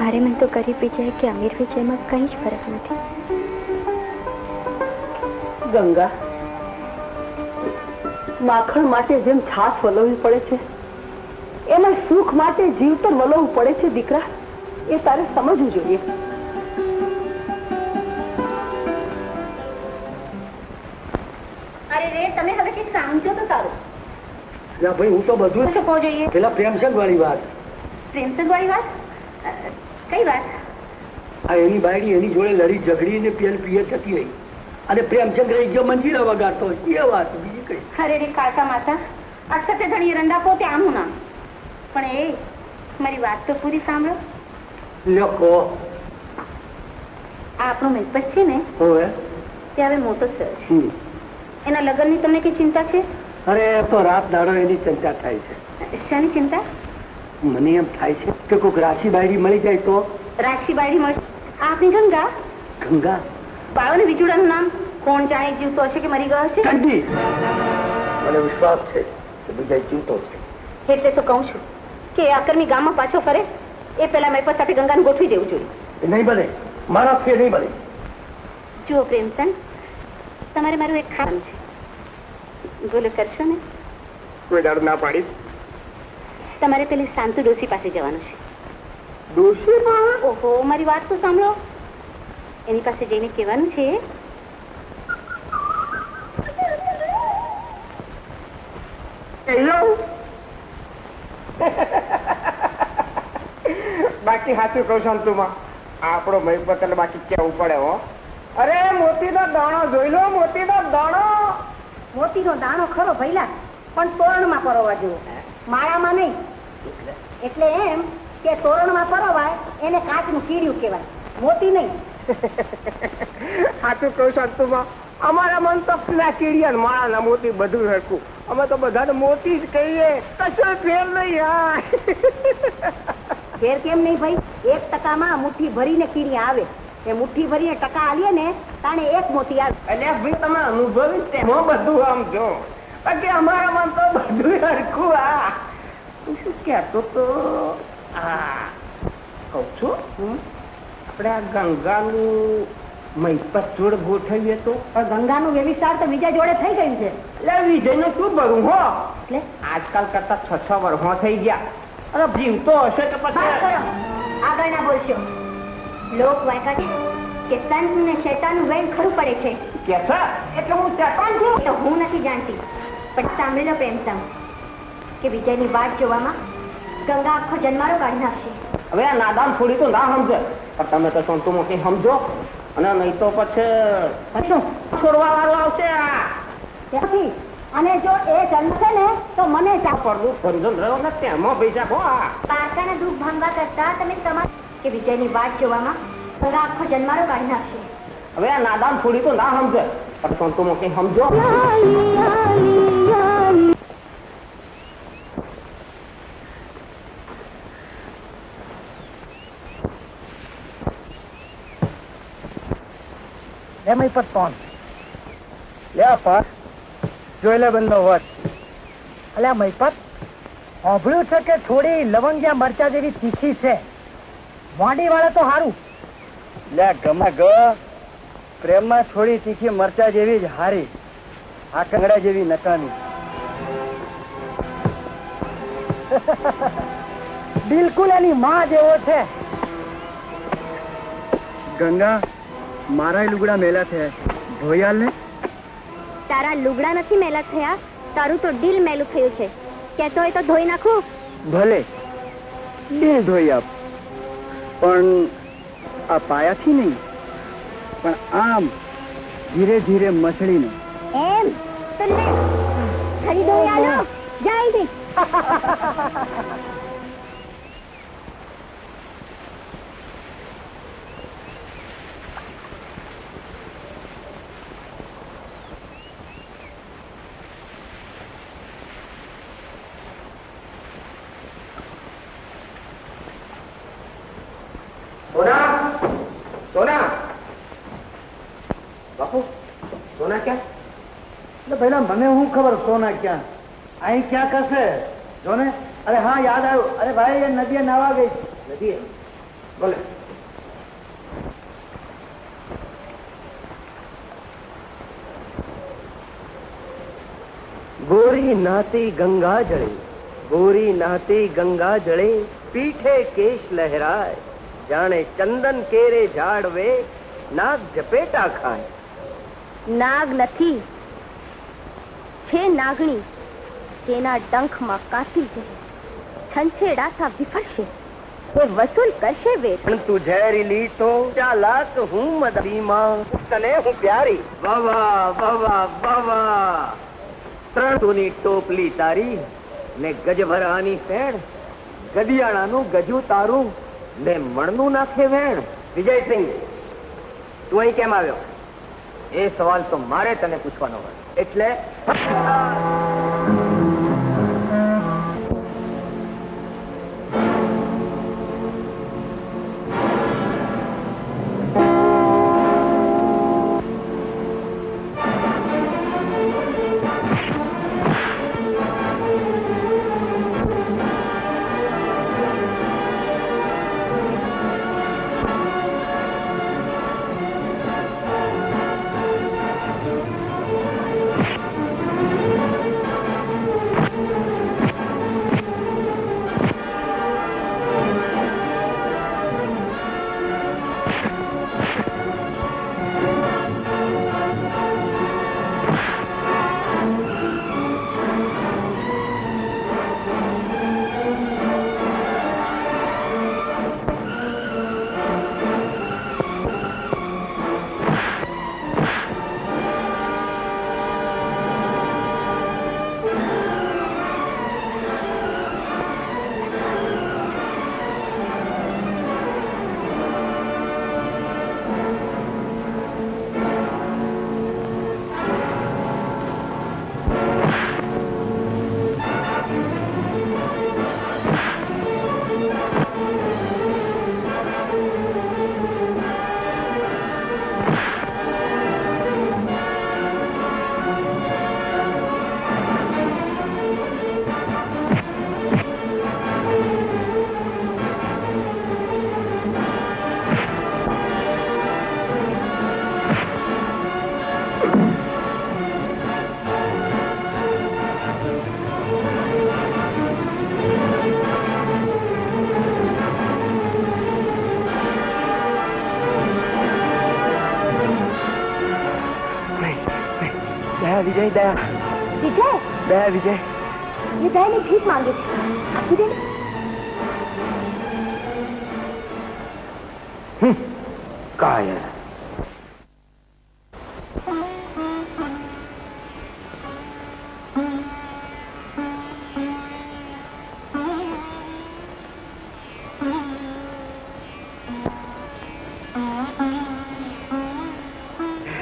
Speaker 5: મારે મને તો ગરીબ વિજય કે અમીર વિજયમાં કંઈ જ ફરક નથી
Speaker 1: ગંગા માખણ માટે જેમ છાશ વલવવી પડે છે એમાં સુખ માટે જીવતર વલવવું પડે છે દીકરા એ તારે સમજવું જોઈએ
Speaker 4: અરે રે તમે હવે કંઈક સમજો તો સારું
Speaker 3: ભાઈ હું તો બધું
Speaker 4: શું કહો જોઈએ
Speaker 3: પેલા પ્રેમચંદ વાળી વાત
Speaker 4: પ્રેમચંદ વાળી વાત કઈ વાત
Speaker 3: આ એની બાયડી એની જોડે લડી ઝઘડીને પિયર થતી રહી અને પ્રેમચંદ રહી ગયો મંજીરા વગાડતો એ વાત બીજી કઈ
Speaker 4: અરે રે કાકા માતા અક્ષતે ધણી રંડા પોતે આમનું નામ પણ એ મારી વાત તો પૂરી સાંભળો
Speaker 3: લખો
Speaker 4: આ આપણો મેપસ છે ને
Speaker 3: હવે
Speaker 4: તે હવે મોટો થયો છે એના લગ્નની તમને કઈ ચિંતા છે
Speaker 3: અરે તો રાત દાડો એની ચિંતા થાય છે
Speaker 4: શાની ચિંતા
Speaker 3: મને એમ થાય છે કે કોઈક રાશિ બાયડી મળી જાય તો
Speaker 4: રાશિ બાયડી મળશે આપની ગંગા
Speaker 3: ગંગા
Speaker 4: બાળોને વિચુડાનું નામ કોણ જાણે જીવતો હશે કે મરી ગયો છે
Speaker 3: ઠંડી મને વિશ્વાસ છે કે બીજા જીવતો છે
Speaker 4: એટલે તો કહું છું કે આકર્મી ગામમાં પાછો ફરે એ પેલા મેપસ સાથે ગંગાને ગોઠવી દેવું જોઈએ
Speaker 3: નહીં બને મારા ફેર નહીં બને
Speaker 4: જુઓ પ્રેમચંદ તમારે મારું એક ખાવાનું છે બોલો કરશો ને
Speaker 3: કોઈ દાડ ના પાડી
Speaker 4: તમારે પેલી શાંતુ ડોસી પાસે જવાનું છે
Speaker 3: દોષી
Speaker 4: ઓહો મારી વાત તો સાંભળો એની પાસે જઈને કહેવાનું છે
Speaker 3: બાકી સાચું કહું છું તુંમાં આપણો ભાઈ બતલ બાકી કેવું પડે હો અરે મોતીનો દાણો જોઈ લો મોતીનો દાણો
Speaker 1: મોતીનો દાણો ખરો ભઈલા પણ તોરણમાં પરોવા જેવો માળામાં નહીં એટલે એમ કે તોરણમાં પરોવાય એને કાચનું કીડ્યું કહેવાય મોતી નહીં
Speaker 3: સાચું કહું છું તુંમાં અમારા મન તો ના કીડિયા માળાના મોતી બધું હરખું અમે તો બધાને મોતી જ કહીએ કશો ફેર નહીં યાર
Speaker 1: ફેર કેમ નહીં ભાઈ 1% મુઠ્ઠી ભરીને કીડિયા આવે એ મુઠ્ઠી ભરીને ટકા આલીએ ને તાણે એક મોતી આવે
Speaker 3: એટલે ભાઈ તમે અનુભવી તેમાં બધું આમ જો બાકી અમારા મન તો બધું હરખું આ તું શું કહેતો તો આ કહું છું આપણે આ ગંગાનું મહિપત જોડ ગોઠવીએ તો
Speaker 1: ગંગાનું વ્યવિચાર તો બીજા જોડે થઈ ગયું છે
Speaker 3: એટલે વિજયનું શું ભરું હો
Speaker 1: એટલે
Speaker 3: આજકાલ કરતા 6 વર્ષો થઈ ગયા અરે જીવતો હશે તો
Speaker 4: બસ
Speaker 3: પછી
Speaker 4: કરો આગળ ના બોલશો લોક વાયકા છે
Speaker 5: કે સંત ને શેતાનનું વેણ ખરું પડે છે.
Speaker 3: કે છે એટલે હું શેતાન છું?
Speaker 5: તો હું નથી જાણતી, પણ સાંભળી લો પ્રેમસંગ કે વિજયની વાટ જોવામાં ગંગા આખો જન્મારો કાઢી નાખશે.
Speaker 3: હવે આ નાદાન થોડી તો ના સમજે, પણ તમે તો સંતુમાં કઈ સમજો, અને નહીં તો પછી શું છોડવા વાળો આવશે.
Speaker 1: અને જો એ જન્મશે ને તો મને
Speaker 3: પડવું સમજણ રહ્યો ને તેમાં પૈસા હો.
Speaker 5: પારકાના દુઃખ ભાંગવા કરતા તમે તમારા કે વિજયની વાટ જોવામાં ગંગા આખો જન્મારો કાઢી નાખશે.
Speaker 3: હવે આ નાદાન થોડી તો ના સમજે, પણ સંતુમાં કઈ સમજો.
Speaker 1: કોણ લે પર જોઈ લે બંધો વટ. અલ્યા મહીપત, સાંભળ્યું છે કે થોડી લવંગિયા મરચા જેવી તીખી છે. વાડી વાળા તો હારું. લે ગમા ગ પ્રેમમાં થોડી તીખી મરચા જેવી જ હારી, આ કંગડા જેવી નકામી. બિલકુલ એની માં જેવો છે. ગંગા, મારા લુગડા મેલા થયા છે, ધોયાલ ને.
Speaker 5: તારા લુગડા નથી મેલા થયા, તારું તો દિલ મેલું થયું છે. કેતો હોય તો ધોઈ નાખું.
Speaker 1: ભલે દિલ ધોઈ આપ, પણ આ પાયાથી નહીં, પણ આમ ધીરે ધીરે મસળીને.
Speaker 5: એમ તો લે ખરી ધોઈ આલો જલ્દી.
Speaker 3: સોના બાપુ, સોના ક્યાં?
Speaker 1: પહેલા મને શું ખબર સોના ક્યાં, અહીં ક્યાં કરશે જો ને. અરે હા, યાદ આવ્યું. અરે ભાઈ, એ નદીએ નાવા ગઈ.
Speaker 3: નદીએ? બોલે. ગોરી નાતી ગંગા જળે, ગોરી નાતી ગંગા જળે, પીઠે કેશ લહેરાય, જાણે ચંદન કેરે ઝાડવે નાગ ઝપેટા ખાય.
Speaker 5: નાગ નથી, છે નાગણી, તેના ડંખમાં કાંસી જશે, છંછેડાતા વિફરશે, એ વસૂલ કરશે વેત.
Speaker 3: પણ તું ઝેરીલી તો ચાલાક, હું મદીમાં, તને હું પ્યારી. વાવા વાવા વાવા, 300ની ટોપલી તારી ને ગજભરાની ફેણ, ગદિયાણાનું ગજુ તારું ને મણનું નાખે વેણ. વિજયસિંહ, તું અહીં કેમ આવ્યો? એ સવાલ તો મારે તને પૂછવાનો હોય. એટલે विजय दया
Speaker 5: विजय
Speaker 3: दया विजय
Speaker 5: ये दया ने भीख मांगी थी आपकी दे
Speaker 3: कहा है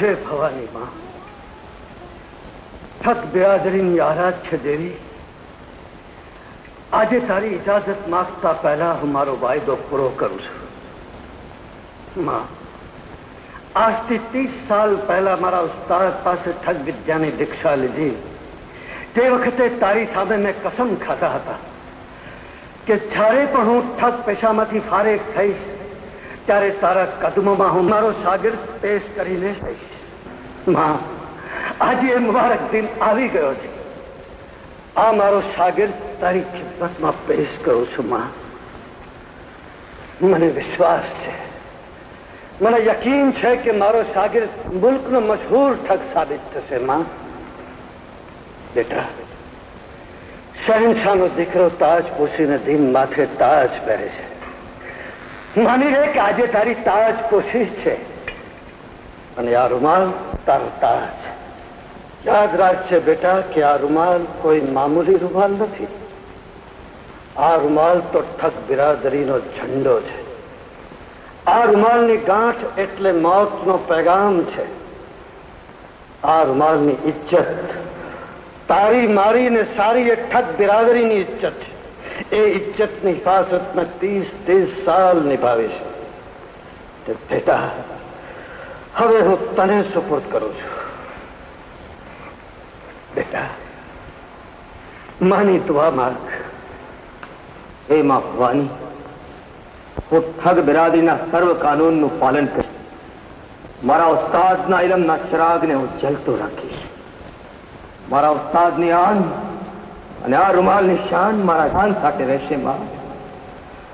Speaker 3: हे भवानी मां ठग बिरादरीनी आराध्य देवी આજે તારી ઇજાજત માંગતા પહેલા હું મારો વાયદો પૂરો કરું છું માં આજથી 30 સાલ પહેલા મારા ઉસ્તાદ પાસે ઠગ વિદ્યાની દીક્ષા લીધી તે વખતે તારી સામે મેં કસમ ખાધા હતા કે જ્યારે પણ હું ઠગ પેશામાંથી ફારેક થઈશ ત્યારે તારા કદમોમાં હું મારો શાગિર્દ પેશ કરીને થઈશ માં આજે એ મુબારક દિન આવી ગયો છે આ મારો શાગિર્દ તારી ખિદમતમાં પેશ કરું છું માં મને વિશ્વાસ છે મને યકીન છે કે મારો શાગિર્દ મુલ્કનો મશહૂર ઠગ સાબિત થશે માં બેટા શહેનશાહનો દીકરો તાજ પોષીને દિન માથે તાજ પહેરે છે માની લે કે આજે તારી તાજ પોશી છે અને આ રૂમાલ તારો તાજ याद રાખજે બેટા કે આ રૂમાલ કોઈ મામૂલી રૂમાલ નથી આ રૂમાલ તો ઠગ બિરાદરીનો ઝંડો છે આ રૂમાલની ગાંઠ એટલે મોતનો પેગામ છે આ રૂમાલની ઇજ્જત તારી મારી ને સારી એ ઠગ બિરાદરીની ઇજ્જત છે એ ઇજ્જતની હિફાજતમાં 30 સાલ નિભાવી છે બેટા હવે હું તને સુપુર્દ કરું છું बेटा मानी दुआ मांग हे मां भवानी वो ठग बिरादरी ना सर्व कानून नु पालन कर मारा उस्ताद ना इलम ना चिराग ने जलतो राखी मारा उस्ताद ની આન અને આ રૂમાલની શાન મારા જાન સાથે રહેશે માં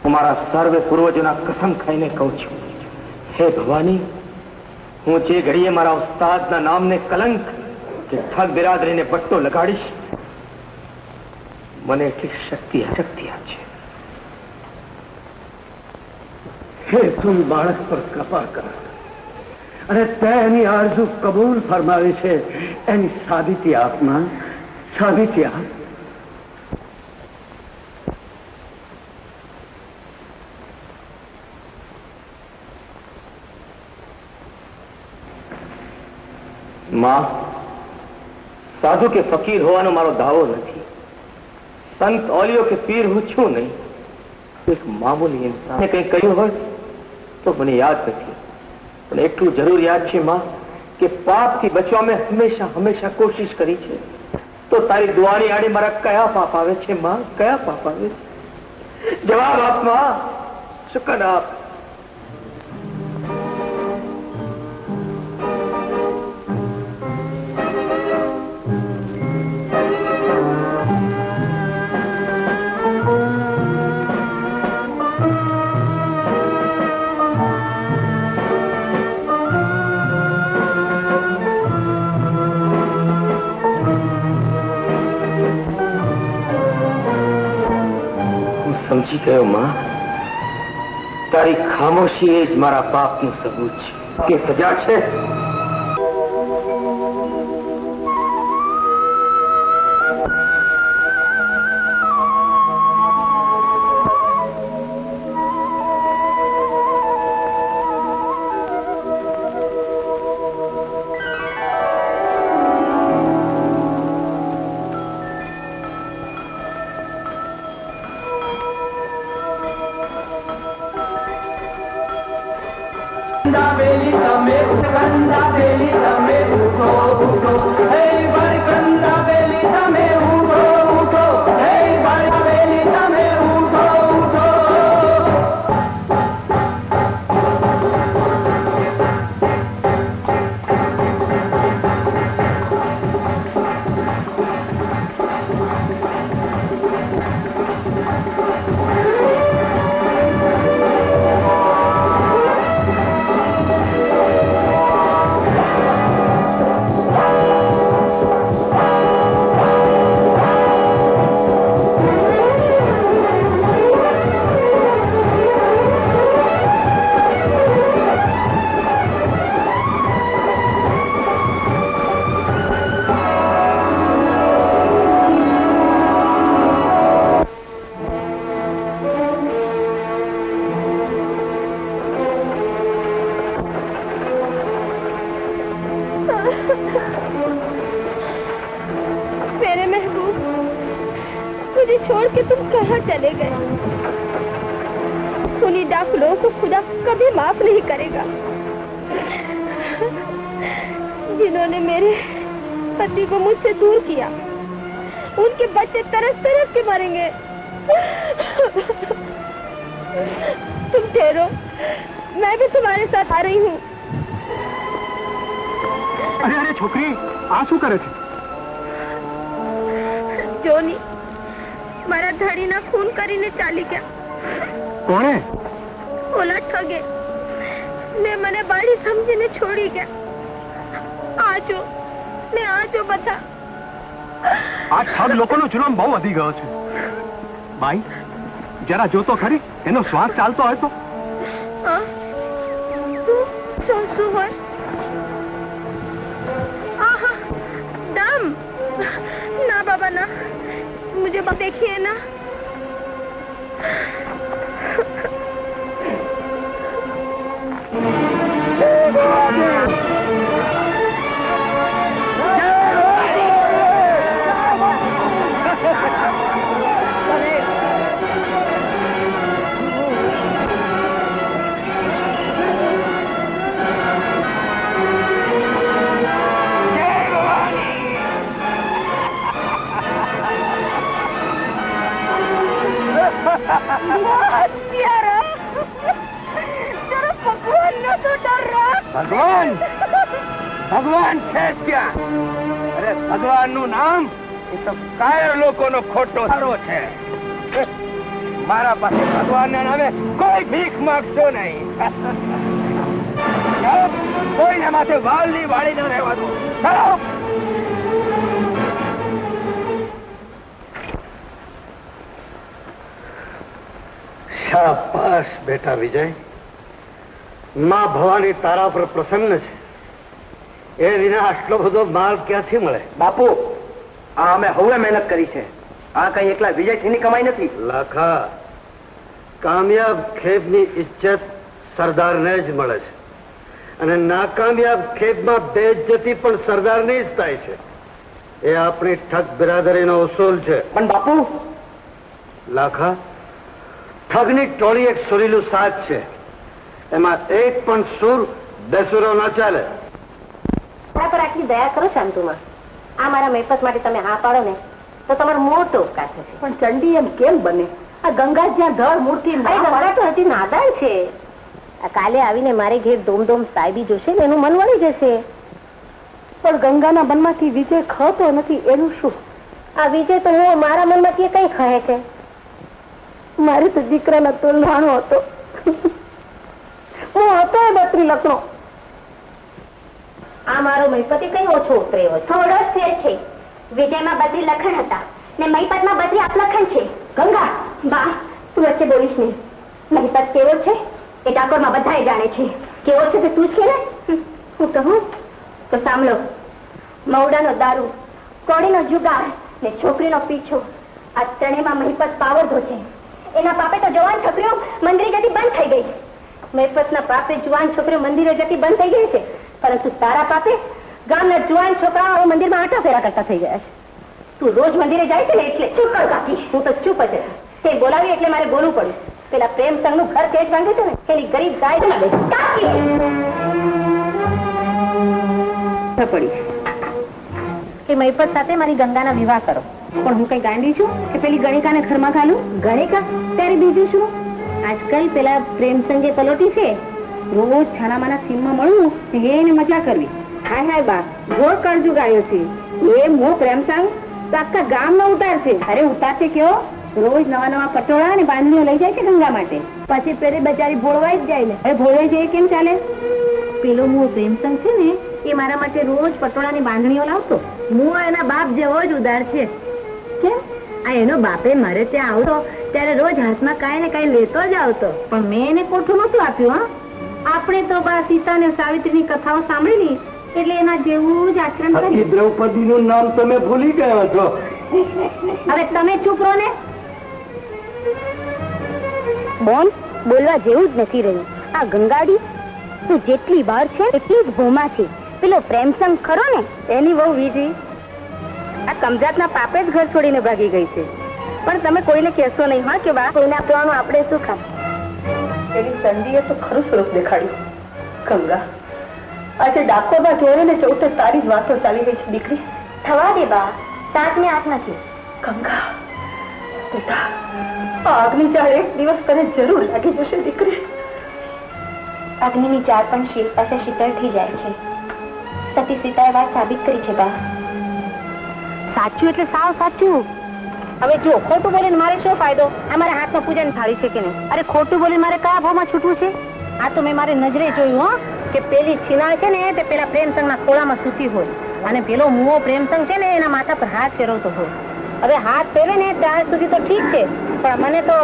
Speaker 3: હું મારા સર્વે પૂર્વજોના કસમ ખાઈને કહું છું હે ભવાની હું જે ઘડીએ મારા ઉસ્તાદના નામને કલંક કે ઠગ બિરાદરીને પટ્ટો લગાડીશ મને એટલી શક્તિ આપશે હે તું બાળક પર કૃપા કર અને તે એની આરઝુ કબૂલ ફરમાવી છે એની સાબિતી આપમાં સાબિતી આપ मां साधु के फकीर होવાનો મારો દાવો નથી સંત ઓલિયો કે પીર હું છું નહીં એક મામૂલી ઇન્સાને કંઈ કહ્યું હોય તો મને યાદ નથી પણ એટલું જરૂર યાદ છે માં કે પાપથી બચવા મેં હંમેશા કોશિશ કરી છે તો તારી દુઆની આડે મારા કયા પાપ આવે છે માં કયા પાપ આવે છે જવાબ આપ માં શુકર આપ સમજી ગયો માં તારી ખામોશી એ જ મારા પાપનું સબૂત છે કે સજા છે
Speaker 5: मेरे महबूब, मुझे छोड़ के तुम कहाँ चले गए? उन्हीं डाकुओं को खुदा कभी माफ नहीं करेगा जिन्होंने मेरे पति को मुझसे दूर किया। उनके बच्चे तरस तरस के मरेंगे। तुम ठहरो, मैं भी तुम्हारे साथ आ रही हूँ।
Speaker 2: अरे अरे छोकरी, आ શું કરે છે?
Speaker 5: જોની મારા ધણીના ખૂન કરીને ચાલી ગયા।
Speaker 2: કોણે?
Speaker 5: ઓલા ઠગે ને મને બાળી સમજીને છોડી ગયા। આજો ને આજો બધા।
Speaker 2: આ ઠગ લોકોનો જુલમ બહુ વધી ગયો છે। બાઈ જરા જો તો ખરી, એનો શ્વાસ ચાલતો હોય તો।
Speaker 5: શું હોય? आहा, दम। ना बाबा ना, मुझे देखिए ना। प्यारा, जरा भगवान न तो डर रहा।
Speaker 3: ભગવાન ભગવાન છે ત્યાં? અરે ભગવાન નું નામ એ તો કાયર લોકોનો ખોટો સારો છે। મારા પાસે ભગવાન ના નામે કોઈ ભીખ માંગશો નહીં। કોઈને માથે વાલની વાળી ન રહેવા દો। ચાલો। શાબાશ બેટા વિજય, માં ભવાની તારા પર પ્રસન્ન છે। એ વિના આટલો બધો માલ ક્યાંથી મળે? બાપુ, આ અમે હવે મહેનત કરી છે। આ કઈ એકલા વિજયથી કમાઈ નથી। લાખા, કામયાબ ખેબની ઇજ્જત સરદારને જ મળે છે અને નાકામયાબ ખેબમાં બેઇજ્જતી પણ સરદારની જ થાય છે। એ આપણી ઠગ બિરાદરીનો ઉસૂલ છે। પણ બાપુ, લાખા, ઠગની ટોળી એક સુરીલું સાજ છે। એમાં એક પણ સુર બેસુરો ના ચાલે।
Speaker 4: મારા પર આટલી દયા કરો શાંતુમાં। આ મારા મહેપત માટે તમે હા પાડો ને તો તમારો મોટો ઉપકાર થશે।
Speaker 1: પણ ચંડી એમ કેમ બને? આ ગંગા જ્યાં ધડ મૂર્તિ
Speaker 4: ગંગા તો હજી નાદાન છે। આ કાલે આવીને મારે ઘેર ધોમધોમ સાહેબી જોશે ને એનું મન વળી જશે।
Speaker 1: પણ ગંગાના મનમાંથી વિજય ખતો નથી, એનું શું?
Speaker 4: આ વિજય તો હું મારા મનમાંથી કઈ ખહે છે।
Speaker 1: મારે તો દીકરાનો તોલવાનો હતો। હું હતો એ 32 લખનો।
Speaker 4: આ મારો મહીપતિ કઈ ઓછો ઉતરે એવો થોડો જ ફેર છે। વિજયમાં 32 લખણ હતા ને મહીપતમાં 32 આપલખણ છે। ગંગા બા, તું વચ્ચે બોલીશ નહીં। મહીપત કેવો છે એ ડાકોરમાં બધાએ જાણે છે। કેવો છે તે તું જ કે ને? હું કહું તો સાંભળો। મવડાનો દારૂ, કોડીનો જુગાર ને છોકરીનો પીછો, આ ત્રણેયમાં મહીપત પાવરધો છે। એના પાપે તો જવાન છોકરીઓ મંદિરે જતી બંધ થઈ ગઈ। મહીપતના પાપે જુવાન છોકરીઓ મંદિરે જતી બંધ થઈ ગઈ છે, પરંતુ તારા પાપે ગામના જુવાન છોકરાઓ મંદિરમાં આટા ફેરા કરતા થઈ ગયા છે। તું રોજ મંદિરે જાય છે ને એટલે ચૂપ કર કાકી। હું તો ચૂપ જ રહી। તે બોલાવી એટલે મારે બોલવું પડ્યું। પેલા પ્રેમ સંઘનું ઘર કેજ ભાંગ્યું છે ને એની ગરીબ ગાય કાકી પડી કે મહીપત સાથે મારી ગંગાના વિવાહ કરો। પણ હું કઈ ગાંડી છું કે પેલી ગણિકાને ઘરમાં ઘાલું? ગણિકા ત્યારે બીજું શું? આજકાલ પેલા પ્રેમ સંગે પલોટી છે, રોજ છાનામાના સીમમાં મળવું એને મજા કરવી। હાય હાય બા, ઘોર કરજુ ગાયો છે એ મો પ્રેમ સંગ તો આખા ગામમાં ઉતારશે। અરે ઉતારશે કયો? રોજ નવા નવા પટોળા અને બાંધણીઓ લઈ જાય છે ગંગા માટે। પછી પેલી બચારી ભોળવાઈ જ જાય ને। અરે ભોળવાઈ જાય કેમ ચાલે? પેલો મો પ્રેમ સંગ છે ને એ મારા માટે રોજ પટોળાની બાંધણીઓ લાવતો। હું એના બાપ જેવો જ ઉદાર છે। કેમ? આ એનો બાપે મારે ત્યાં આવતો ત્યારે રોજ હાથમાં કાંઈ ને કાંઈ લેતો જ આવતો, પણ મેં એને કોઠું નતું આપ્યું। આપણે તો બા સીતા ને સાવિત્રીની કથાઓ સાંભળેલી એટલે એના જેવું જ આચરણ કર્યું।
Speaker 3: દ્રૌપદીનું નામ તમે ભૂલી ગયા છો।
Speaker 4: હવે તમે ચૂપ રહો ને। બોન બોલવા જેવું જ નથી રહ્યું। આ ગંગાડી તું જેટલી બહાર છે એટલી જ ભોમાં છે।
Speaker 5: પેલો પ્રેમસંગ ખરો ને એની બહુ વીજી આ કમજાતના પાપે જ ઘર છોડીને ભાગી ગઈ છે. પણ તમે કોઈને કહેશો નહીં હા કે બા કોઈને આપવાનું આપણે શું કામ.
Speaker 1: એની સંધિએ તો ખરું સ્વરૂપ દેખાડ્યું. ગંગા આજે ડાકોરમાં જોડે ને ચૌથે તારી જ વાતો ચાલી રહી છે દીકરી.
Speaker 5: થવા દે બા સાચને આંચ નથી.
Speaker 1: ગંગા બેટા આ અગ્નિ ચાર એક દિવસ તને જરૂર લાગી જશે દીકરી.
Speaker 5: અગ્નિની ચાર પણ શીલ પાસે શીતળ થઈ જાય છે. સતી સીતાએ વાત સાબિત કરી છે બા. સાચું એટલે સાવ સાચું. હવે જો ખોટું બોલીને મારે શું ફાયદો? આ મારા હાથમાં પૂજાની થાળી છે કે નહીં? અરે ખોટું બોલીને મારે કયા ભાવમાં છૂટવું છે? આ તો મેં મારી નજરે જોયું હો કે પેલી છીનાળ છે ને તે પેલા પ્રેમસંગના ખોળામાં સૂતી હોય અને પેલો મુવો પ્રેમસંગ છે ને એના માથા પર હાથ ફેરવતો હોય. હવે હાથ ફેરે ને ત્યાં સુધી તો ઠીક છે, પણ મને તો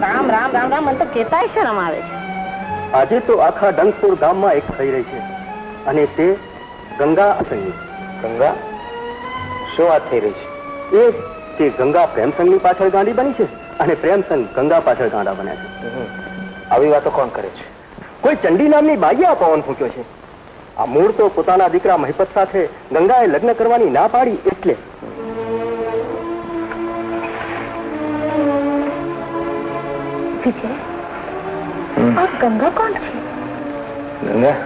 Speaker 5: રામ રામ રામ રામ મને તો કેતાય શરમ આવે છે.
Speaker 3: આજે તો આખા ડંગપુર ગામમાં એક થઈ રહી છે અને તે ગંગા સંગી. ગંગા શું વાત થઈ રહી છે? એ કે ગંગા પ્રેમસંગની પાછળ ગાંડી બની છે અને પ્રેમસંગ ગંગા પાછળ ગાંડા બન્યા છે. આવી વાતો કોણ કરે છે? કોઈ ચંડી નામની બાઈએ આ પવન ફૂંક્યો છે. આ મૂળ તો પોતાના દીકરા મહિપત સાથે ગંગાએ લગ્ન કરવાની ના પાડી એટલે.
Speaker 5: વિજય આ ગંગા કોણ છે?
Speaker 3: ગંગા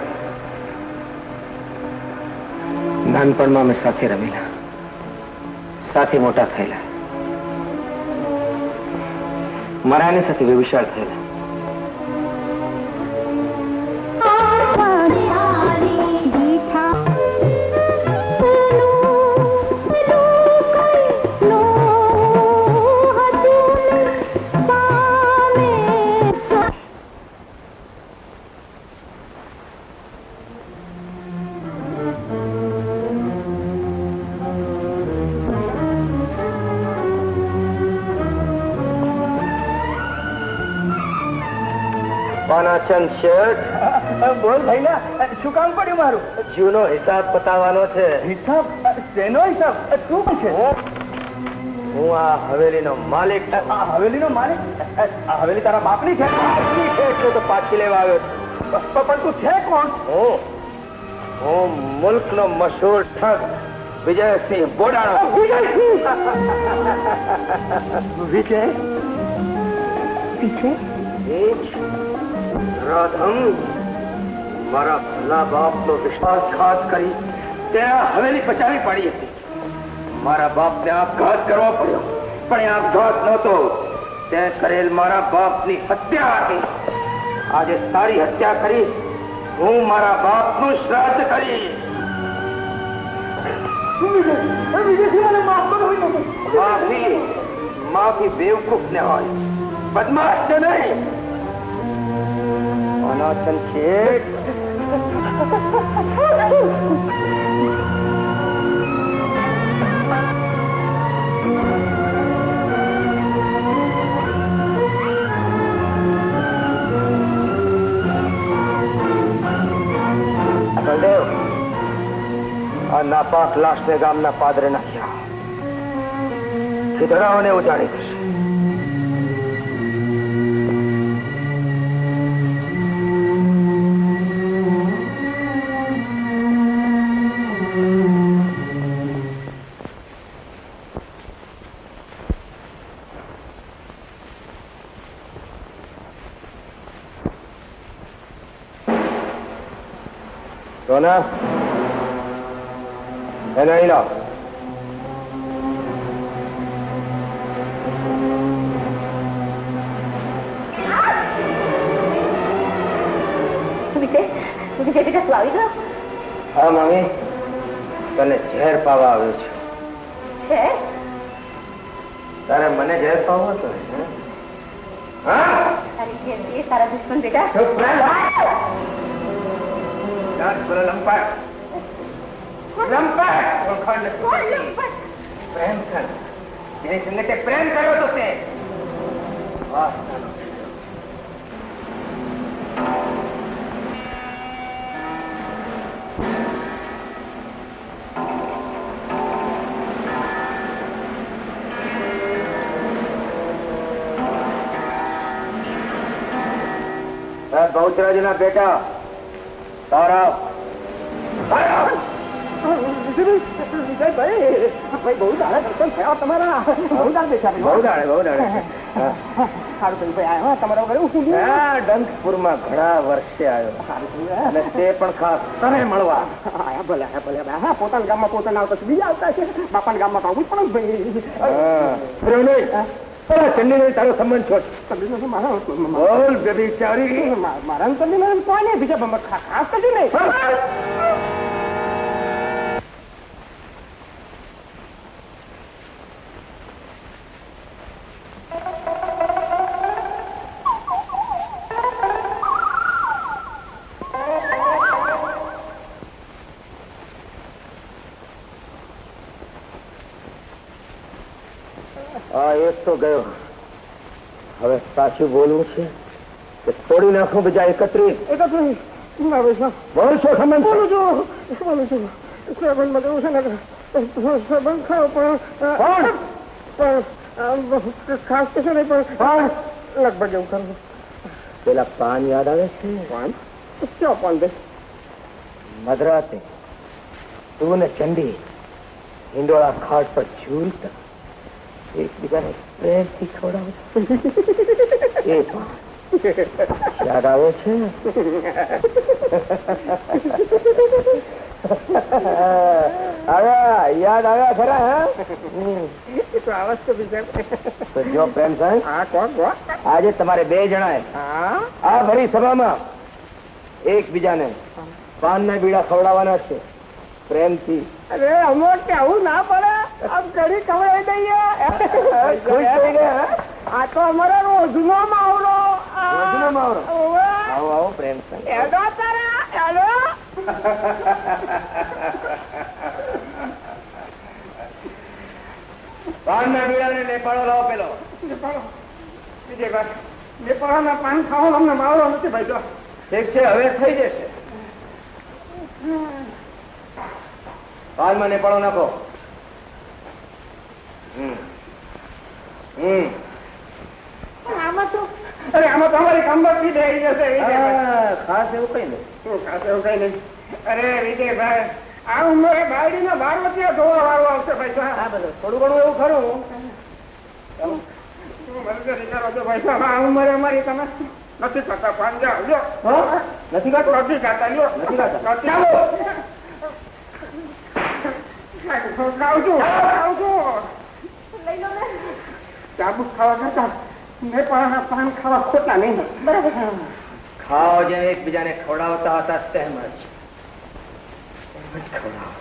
Speaker 3: નાનપણમાં અમે સાથે રમેલા, સાથે મોટા થયેલા, મારાની સાથે વિશાળ થયેલા. પાનાચંદ શેઠ
Speaker 2: બોલ ભાઈલા, શું કામ પડ્યું મારું?
Speaker 3: જીવનો હિસાબ પતાવવાનો છે.
Speaker 2: હિસાબ? શેનો હિસાબ? શું છે?
Speaker 3: હું આ હવેલીનો માલિક.
Speaker 2: આ હવેલીનો માલિક? આ હવેલી તારા બાપની છે?
Speaker 3: એટલે તો પાછી લેવા આવ્યો છું.
Speaker 2: પણ તું છે કોણ?
Speaker 3: હું મુલ્કનો મશહૂર ઠગ વિજયસિંહ બોડાણો.
Speaker 2: વિજય?
Speaker 1: વિજય
Speaker 3: રાધમ મારા ભલા બાપનો વિશ્વાસઘાત કરી ત્યાં હવેલી પચાવી પાડી હતી. મારા બાપને આપઘાત કરવો પડ્યો, પણ એ આપઘાત નહોતો, તે કરેલ મારા બાપની હત્યા હતી. આજે તારી હત્યા કરી હું મારા બાપનું શ્રાદ્ધ કરી. માફી બેવકૂફ ને હોય, બદમાશ ને નહીં. અનાથન શેઠ બલદેવ, આ નાપાક લાશને ગામના પાદરે નાખ્યા. ખીધડાઓને ઉજાડી થશે. સોના એને અહીં લાવ.
Speaker 5: વિજય બેટા તું આવી ગયો?
Speaker 3: હા મમ્મી, તને ઝેર પાવા આવ્યો છું.
Speaker 5: છે
Speaker 3: તારે મને ઝેર પાવો હતો?
Speaker 5: તારા દુશ્મન બેટા.
Speaker 3: પ્રેમ કર્યો તો તે બહુચરાજીના બેટા તારા
Speaker 2: ભાઈ બહુ દાડે દર્શન થયા તમારા. બહુ દાડે બેઠા બહુ દાડે સારું થયું ભાઈ આવ્યા તમારા ઘરે હું ડંકપુરમાં ઘણા વર્ષે આવ્યો અને તે પણ ખાસ તને મળવા આયા. ભલે હા પોતાના ગામમાં પોતાના આવતા બીજા આવતા છે. બાપાના ગામમાં આવવું પણ ભાઈ ચંડી તારો સંબંધ છો. બોલ બેબીચારી મારા ચંડી કોઈ નહીં બીજા ખાસ કદી નહીં. એક તો ગયો. હવે સાચું બોલવું છે કે તોડી નાખું બીજા 31? બોલ શું સંબંધ? બોલું છું સંબંધમાં કેવું છે ને સંબંધ ખરો પણ ખાસ તો છે ને પણ લગભગ એવું ખરું. પેલા પાન યાદ આવે છે? પાન ક્યાં પાન દે? મધરાતે તું ને ચંડી હિંડોળા ખાટ પર ઝૂલતા એકબીજાને પ્રેમથી ખવડાવે. યાદ આવે છે? યાદ આવ્યા ખરા? હા એ તો આવાજ તો બીજા જો પ્રેમ સાહેબ. હા કોણ? આજે તમારે 2 જણાએ આ ભરી સભામાં એકબીજાને પાનના બીડા ખવડાવવાના છે પ્રેમથી. અરે અમોક કે આવું ના પડે. આમ ઘડી ખવડાવી દઈએ. આ તો અમારો રોજનો માવડો. આવો પ્રેમ એડો તારા એડો. પાનના બીડાને નેપાળો લાવો. પેલો બીજે વાત નેપાળના પાન ખાવો અમને માવડો નથી ભાઈ. જો ઠીક છે હવે થઈ જશે. પાનમાં નેપાળો નાખો. આમાં તો અમારી કંબરથી થઈ જશે. ખાસ એવું કઈ નહીં. ખાસ એવું કઈ નહીં. અરે વિજયભાઈ આ ઉંમરે બાયડી ના 12 વર્ષે ધોવા વાળો આવશે ભાઈ. હા બધું થોડું ઘણું એવું ખરું. ભાઈ આ ઉંમરે અમારી તમે નથી ખાતા પાન. જાઓ નથી ખાતા. નથી ખાતા લ્યો. નથી ખાતા. ચાલો ચાબુ ખાવા કરતા નેપાળના પાન ખાવા ખોટા નહીં. બરાબર. ખાઓ જેમ એકબીજાને ખવડાવતા હતા તેમ જ ખવડાવો.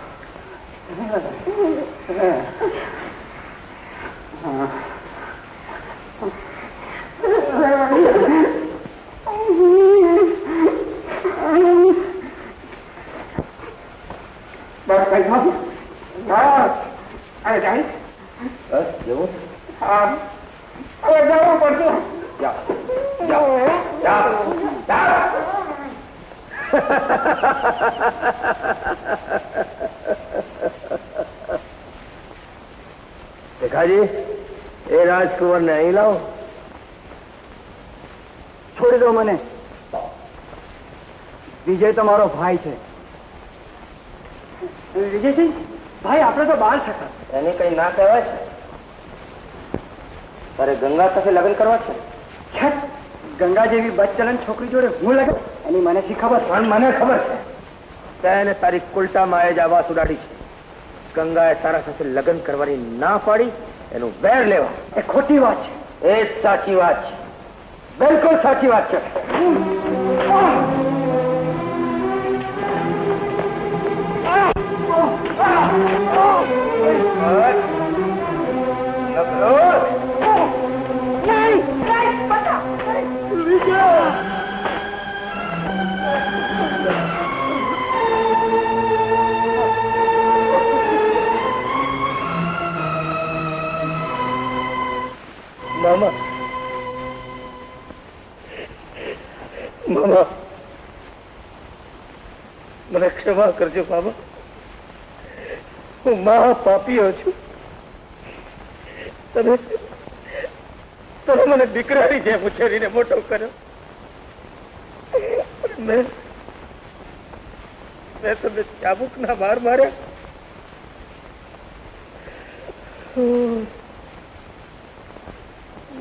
Speaker 2: બસ કઈ નથી. બસ જવું છે. હા હવે જવું પડશે. ભેખાજી એ રાજકુંવર ને અહીં લાવો. છોડી દો મને. વિજય તો મારો ભાઈ છે. વિજયસિંહ ભાઈ આપણે તો બાર થતા. એને કઈ ના કહેવાય છે. તારે ગંગા સાથે લગ્ન કરવા છે? ગંગા જેવી બચચલન છોકરી જોડે હું લગ્ન? એની મને શી ખબર? પણ મને ખબર છે. તેને તારી કુલટા માએ જ આ વાત ઉડાડી છે. ગંગાએ તારા સાથે લગ્ન કરવાની ના પાડી એનું વેર લેવા. એ ખોટી વાત છે. એ જ સાચી વાત છે. બિલકુલ સાચી વાત છે. મામા મામા મને ક્ષમા કરજો મામા. હું મહા પાપીઓ છું. તમે મને દીકરાની જેમ ઉછેરીને મોટો કર્યો. મેં તમને ચાબુક ના માર માર્યા.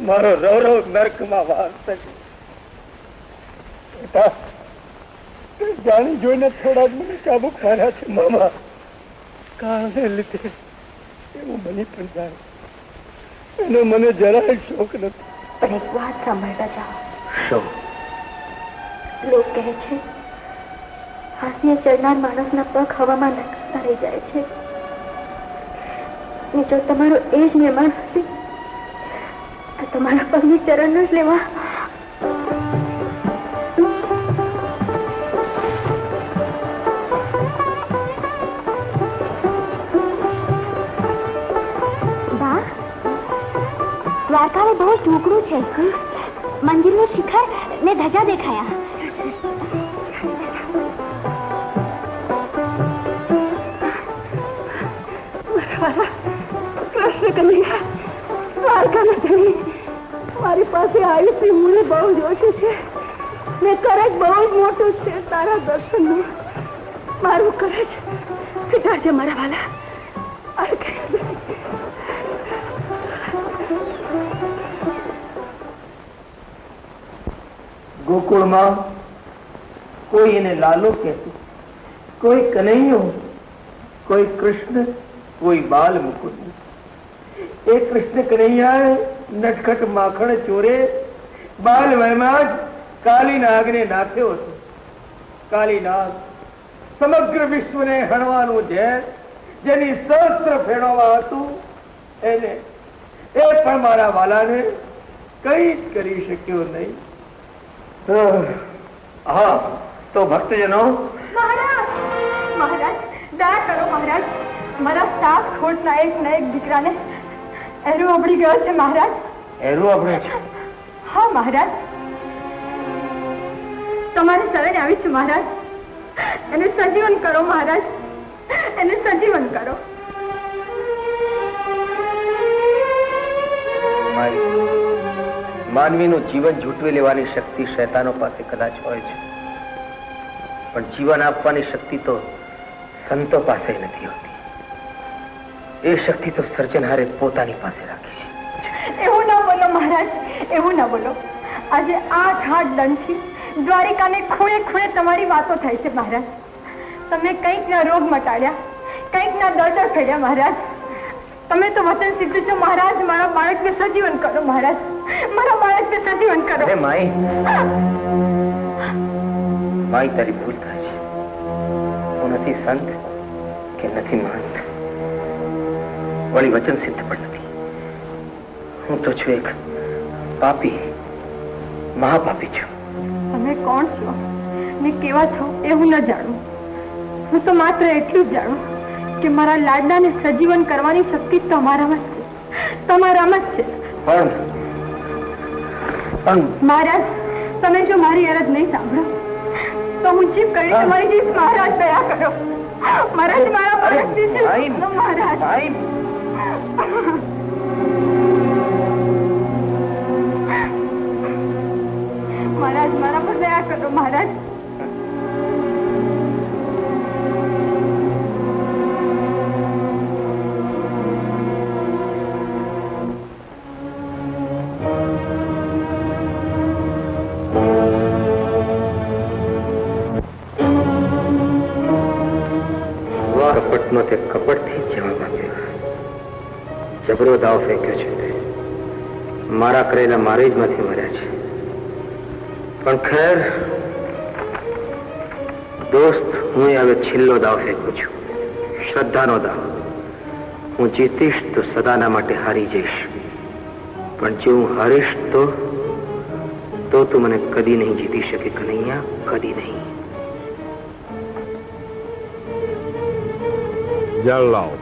Speaker 2: મારો રૌરવ નર્કમાં વાસ થશે. બેટા, જાણી જોઈને થોડા જ મને ચાબુક માર્યા છે મામા. કારણે લીધે એવું બની પણ જાય એનો મને જરાય શોખ નથી.
Speaker 5: પણ એક વાત સાંભળતા જાઓ.
Speaker 3: શું?
Speaker 5: લોક કહે છે હાથીએ ચડનાર માણસના પગ હવામાં લટકતા રહી જાય છે. ને જો તમારો એ જ નિર્માણ હશે તો તમારા પગની ચરણ જ લેવા. દ્વારકાને બહુ ઢોકળું છે. મંદિરનું શિખર ને ધજા દેખાયા. કૃષ્ણ કનૈયા, દ્વારકાના ધણી, મારી પાસે આવી છે. મને બહુ જોશ છે ને કરજ બહુ જ મોટું છે તારા દર્શનનું. મારું કરજ ફીટાડજે મારા વાલા.
Speaker 3: ગોકુળમાં કોઈ એને લાલો કહેતું, કોઈ કનૈયો, કોઈ કૃષ્ણ, કોઈ બાલ મુકુંદ. એ કૃષ્ણ કનૈયા નટખટ માખણ ચોરે બાલ વયમાં જ કાલીનાગને નાખ્યો હતો. કાલીનાગ સમગ્ર વિશ્વને હણવાનું ઝેર જેની સહસ્ત્ર ફેણોમાં હતું એને એ પણ મારા વાલાને કઈ જ કરી શક્યો નહીં. હા તો ભક્તજનો,
Speaker 5: મહારાજ, મહારાજ દયા કરો મહારાજ. મારા સાત ખોટના એક દીકરાને એરો અબડી ગયો છે મહારાજ.
Speaker 3: એરું આપણે છે?
Speaker 5: હા મહારાજ, તમારી શરણે આવી છું મહારાજ. એને સજીવન કરો મહારાજ, એને સજીવન કરો.
Speaker 3: માનવીનું જીવન ઝૂંટવી લેવાની શક્તિ શૈતાનો પાસે કદાચ હોય છે, પણ જીવન આપવાની શક્તિ તો સંતો પાસે નથી હોતી. એ શક્તિ તો સર્જનહારે પોતાની પાસે રાખી છે.
Speaker 5: એવું ના બોલો મહારાજ, એવું ના બોલો. આજે 8 દંડથી દ્વારિકાને ખૂણે ખૂણે તમારી વાતો થાય છે મહારાજ. તમે કંઈકના રોગ મટાડ્યા, કંઈકના દર્દ ફેર્યા મહારાજ. તમે તો વચન સિદ્ધ છો મહારાજ. મારા બાળકને સજીવન કરો મહારાજ, મારા બાળકને સજીવન કરો.
Speaker 3: અરે માઈ, માઈ તારી ભૂલ થાય છે. હું નથી સંત કે નથી મહંત, વળી વચન સિદ્ધ પણ નથી. હું તો છું એક પાપી, મહાપાપી છું.
Speaker 5: તમે કોણ છો ને કેવા છો એ હું ન જાણું. હું તો માત્ર એટલું જ જાણું કે મારા લાડલાને સજીવન કરવાની શક્તિ તમારામાં જ છે, તમારામાં જ છે.
Speaker 3: પણ
Speaker 5: મહારાજ, તમે જો મારી અરજ નહીં સાંભળો તો હું જીભ કરી તમારી જીભ. મહારાજ દયા કરો મહારાજ, મારા બાળકની જીભ. મહારાજ મહારાજ, મારા પર દયા કરો મહારાજ.
Speaker 3: કપટનો તે કપટથી જવાબ આપ્યો. જબરો દાવ ફેંક્યો છે તે. મારા કરેલા મારે જ માંથી મર્યા છે. પણ ખેર દોસ્ત, હું હવે છેલ્લો દાવ ફેંકું છું, શ્રદ્ધાનો દાવ. હું જીતીશ તો સદાના માટે હારી જઈશ, પણ જો હું હારીશ તો તું મને કદી નહીં જીતી શકે કનૈયા, કદી નહીં.
Speaker 2: જળ લાવો.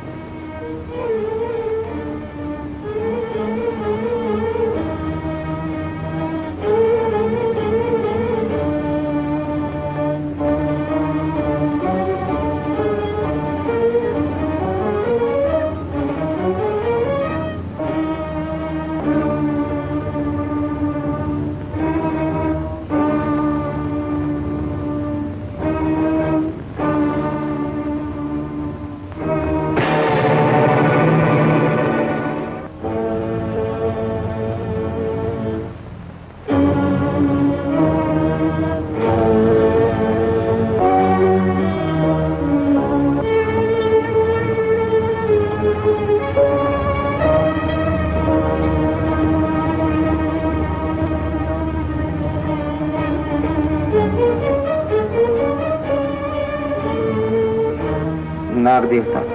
Speaker 3: નાગ દેવતા,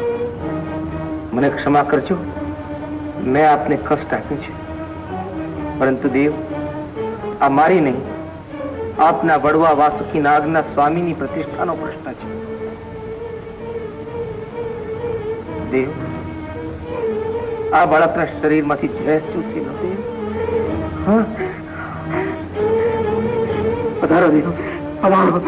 Speaker 3: મને ક્ષમા કરજો, મેં આપને કષ્ટ આપ્યું છે. પરંતુ દેવ, આ મારી નહીં, આપના વડવા વાસુકી નાગના સ્વામીની પ્રતિષ્ઠાનો પ્રશ્ન છે. દેવ, આ બાળકના શરીરમાંથી ઝેર ચૂસી લો દેવ. હા, પધારો દેવ, પધારો.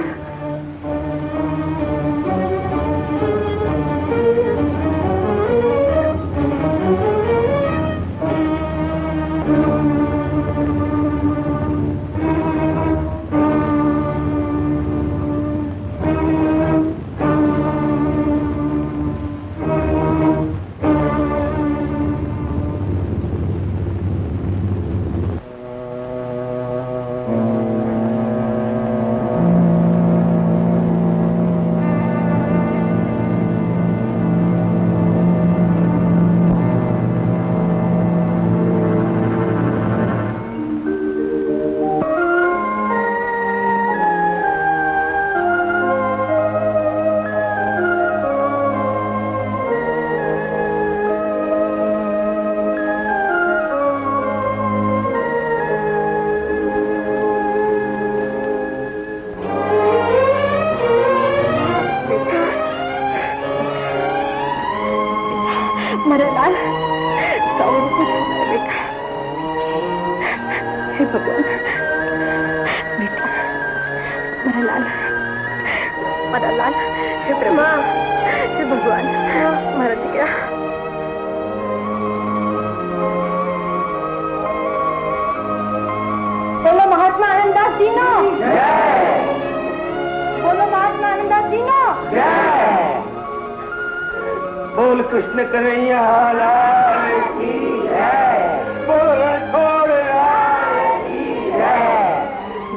Speaker 3: बोल कृष्ण कन्हैया लाल की जय, बोल छोड़ लाल की जय,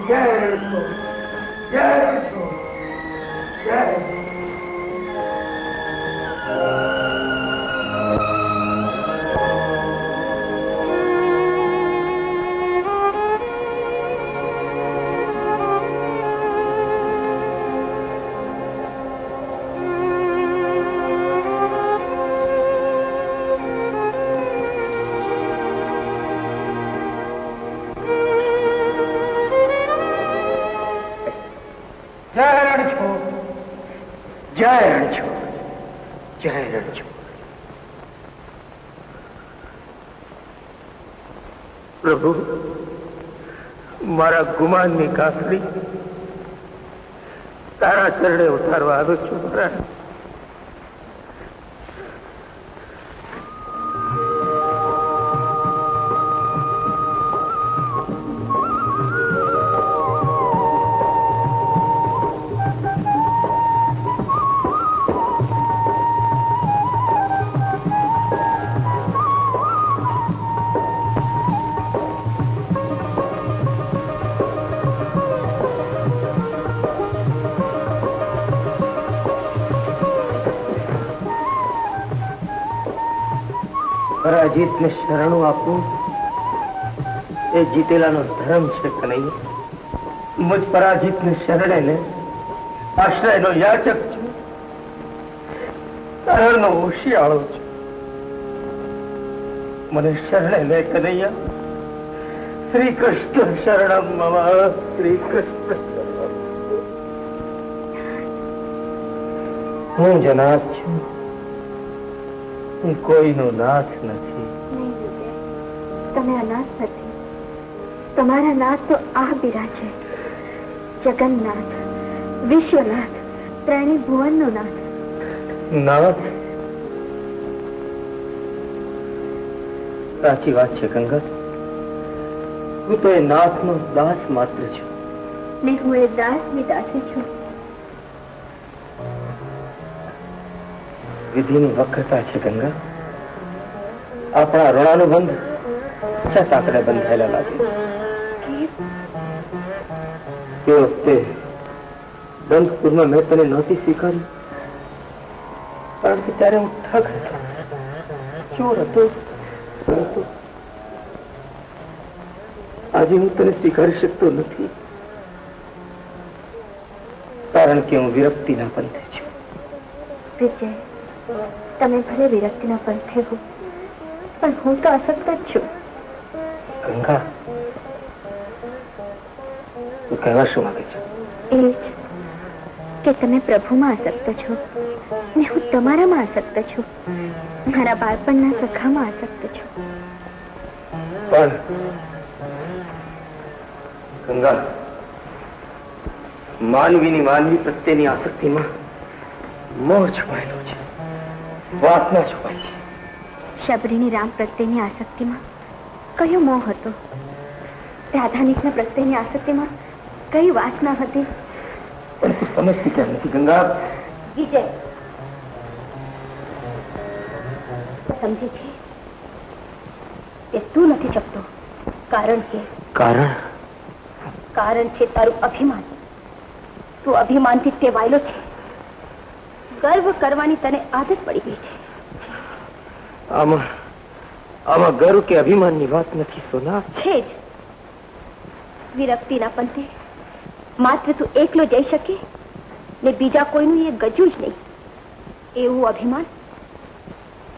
Speaker 3: जय जय जय. प्रभु, मारा गुमान ની કાકડી તારા ચરણે ઉતારવા આવ્યો છું. પરાજિતને શરણું આપવું એ જીતેલાનો ધર્મ છે કનૈયા. મુજ પરાજિતને શરણે લે આશ્રયનો યાચક છું, શરણનો હોશિયાળો છું. મને શરણે લે કનૈયા. શ્રી કૃષ્ણ શરણમ મમ, શ્રી કૃષ્ણ. હું જનાથ છું, કોઈનો નાથ નથી.
Speaker 5: તમે અનાથ નથી. તમારા નાથ તો આ બિરાજે, જગન્નાથ, વિશ્વનાથ, ત્રણેય ભુવનનો નાથ.
Speaker 3: નાથ? સાચી વાત છે ગંગા. હું તો એ નાથનો દાસ માત્ર છું.
Speaker 5: ને હું એ દાસની દાસી છું.
Speaker 3: વિધિની વક્રતા છે ગંગા. આપણા ઋણાનુબંધ સાંકળે બંધાયેલા લાગે. તે વખતે દંતપુરમાં મેં તને નહોતી સ્વીકારી, કારણ કે ત્યારે હું ઠગ હતો, ચોર હતો. આજે હું તને સ્વીકારી શકતો નથી, કારણ કે હું વિરક્તિના પંથે છું.
Speaker 5: વિજય, તમે ભલે વિરક્તિના પંથે હો, પણ હું તો અસક્ત જ છું.
Speaker 3: ગંગા, તું કહેવા શું માંગે છે?
Speaker 5: એ જ કે તમે પ્રભુમાં આસક્ત છો ને હું તમારામાં આસક્ત છું. મારા બાળપણના સખામાં આસક્ત છું.
Speaker 3: પણ ગંગા, માનવીની માનવી પ્રત્યેની આસક્તિમાં મોહ છુપાયેલો છે, વાસના છુપાઈ છે.
Speaker 5: શબરીની રામ પ્રત્યેની આસક્તિમાં કયો મોહ હતો? રાધાનિકના પ્રત્યેની આસક્તિમાં કઈ વાસના હતી?
Speaker 3: પણ તું સમજતી કેમ નથી ગંગા?
Speaker 5: વિજય સમજે છે કે તું નથી શકતો, કારણ કે કારણ છે તારું અભિમાન. તું અભિમાનથી ટેવાયેલો છે. ગર્વ કરવાની તને આદત પડી ગઈ છે.
Speaker 3: આમાં ગર્વ કે અભિમાનની વાત નથી સોના.
Speaker 5: છે જ. વિરક્તિના પંથે માત્ર તું એકલો જઈ શકે ને બીજા કોઈનું એ ગજું જ નહીં, એવું અભિમાન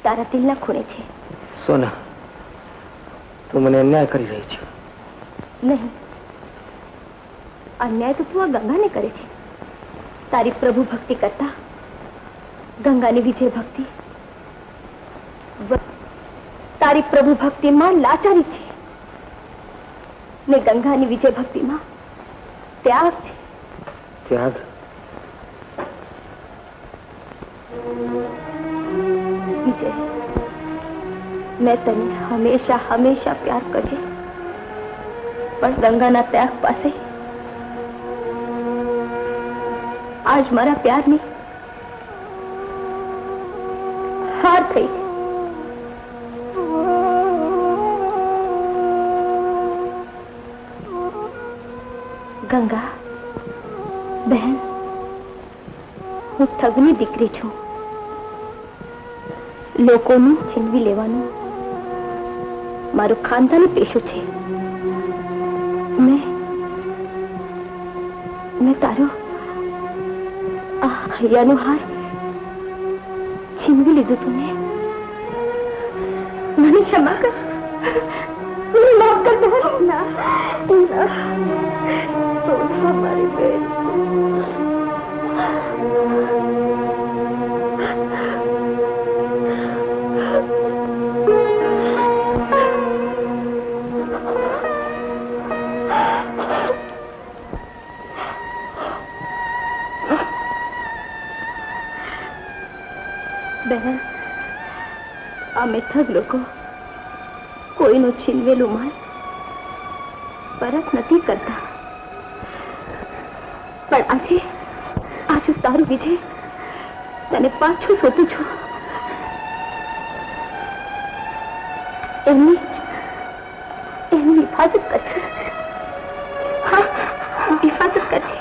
Speaker 5: તારા દિલના ખૂણે છે.
Speaker 3: સોના, તું મને અન્યાય કરી રહી છે.
Speaker 5: નહીં, અન્યાય તો તું આ ગંગાને કરે છે. તારી પ્રભુ ભક્તિ કરતા ગંગાની વિજય ભક્તિ, તારી પ્રભુ ભક્તિમાં લાચારી છે ને ગંગાની વિજય ભક્તિમાં ત્યાગ છે.
Speaker 3: ત્યાગ?
Speaker 5: વિજય, મેં તને હંમેશા હંમેશા પ્યાર કરજે, પણ ગંગાના ત્યાગ પાસે આજ મારા પ્યારની હાર થઈ છે. ગંગા બહેન, હું ઠગની દીકરી છું. લોકોનું છીનવી લેવાનું મારું ખાનદાની પેશો છે. મેં તારો આ હૈયાનો હાર છીનવી લીધું તું ને. મને ક્ષમા કર, મને માફ કર. ના, સોના મારી બેન. બહેન, અમે ઠગ લોકો કોઈનું છીનવેલું માલ પરત નથી કરતા, પણ આજે તારું વિજય તને પાછું શોધું છું. એમની હિફાજત કરશે. હા, હિફાજત કરશે.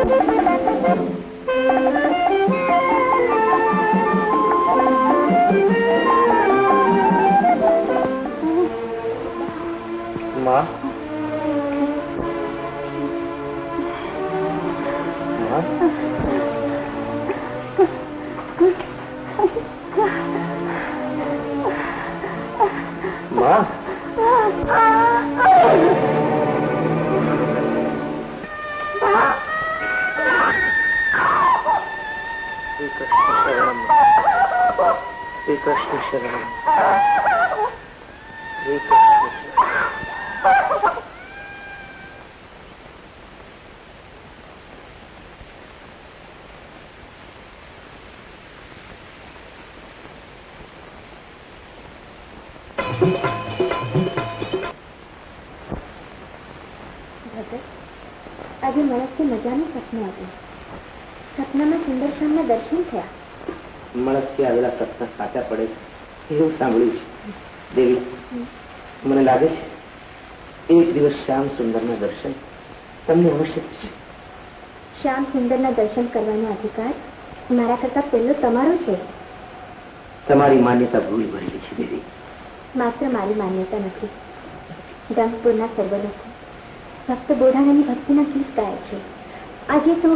Speaker 3: માં, માં, શ્રી કૃષ્ણ શરણમ, શ્રી કૃષ્ણ શરણમ.
Speaker 5: આજે મળસથી મજાનું સપનું આવ્યું. સપનામાં સુંદરશ્યામના દર્શન થયા.
Speaker 3: મળસથી આવેલા સપના સાચા પડે છે એવું સાંભળ્યું છે. દેવી, મને લાગે છે એક દિવસ શ્યામ સુંદરના દર્શન તમને અવશ્ય થશે.
Speaker 5: શ્યામ સુંદરના દર્શન કરવાનો અધિકાર મારા કરતા પહેલો તમારો છે.
Speaker 3: તમારી માન્યતા ભૂલ ભરેલી છે દેવી.
Speaker 5: માત્ર મારી માન્યતા નથી. રંગપુરના સર્વ લોકો ભક્ત બોરાણાની ભક્તિના ગીત ગાય છે. આજે તો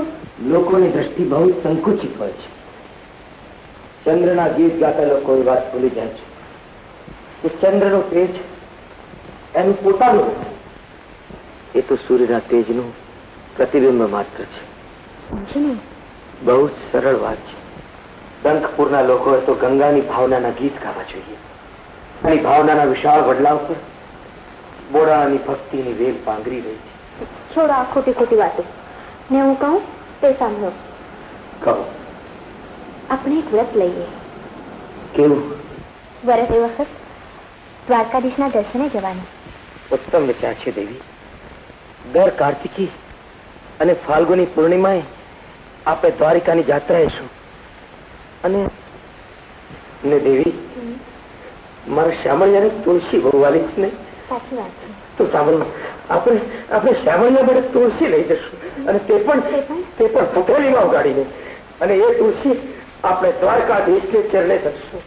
Speaker 3: લોકોની દ્રષ્ટિ બહુ સંકુચિત હોય છે. ચંદ્રના ગીત ગાતા લોકો એ વાત ભૂલી જાય છે કે ચંદ્રનો તેજ એનું પોતાનું એ તો સૂર્યના તેજનું પ્રતિબિંબ માત્ર છે.
Speaker 5: સમજે ને,
Speaker 3: બહુ જ સરળ વાત છે. શંખપુરના લોકોએ તો ગંગાની ભાવનાના ગીત ગાવા જોઈએ. અને ભાવનાના વિશાળ વડલા ઉપર બોરાણાની ભક્તિની વેલ પાંગરી રહી છે.
Speaker 5: છોડો આ ખોટી ખોટી વાતો. ને હું કહું તે સાંભળો.
Speaker 3: કહો.
Speaker 5: આપણે એક વ્રત લઈએ.
Speaker 3: કેવું?
Speaker 5: વરસ એ વખત દ્વારકાધીશના દર્શને જવાનું.
Speaker 3: ઉત્તમ વિચાર છે દેવી. દર કાર્તિકી અને ફાલ્ગુની પૂર્ણિમાએ આપણે દ્વારિકાની જાત્રા આવીશું. અને દેવી, મારા શ્યામળિયાને તુલસી બહુ વાલી છે ને?
Speaker 5: સાચી વાત છે.
Speaker 3: તો સાંભળો, આપણે શ્યામળિયા માટે તુલસી લઈ જશું અને તે પણ પથેલીમાં ઉગાડીને. અને એ તુલસી આપણે દ્વારકાધીશને ચરણે કરશું.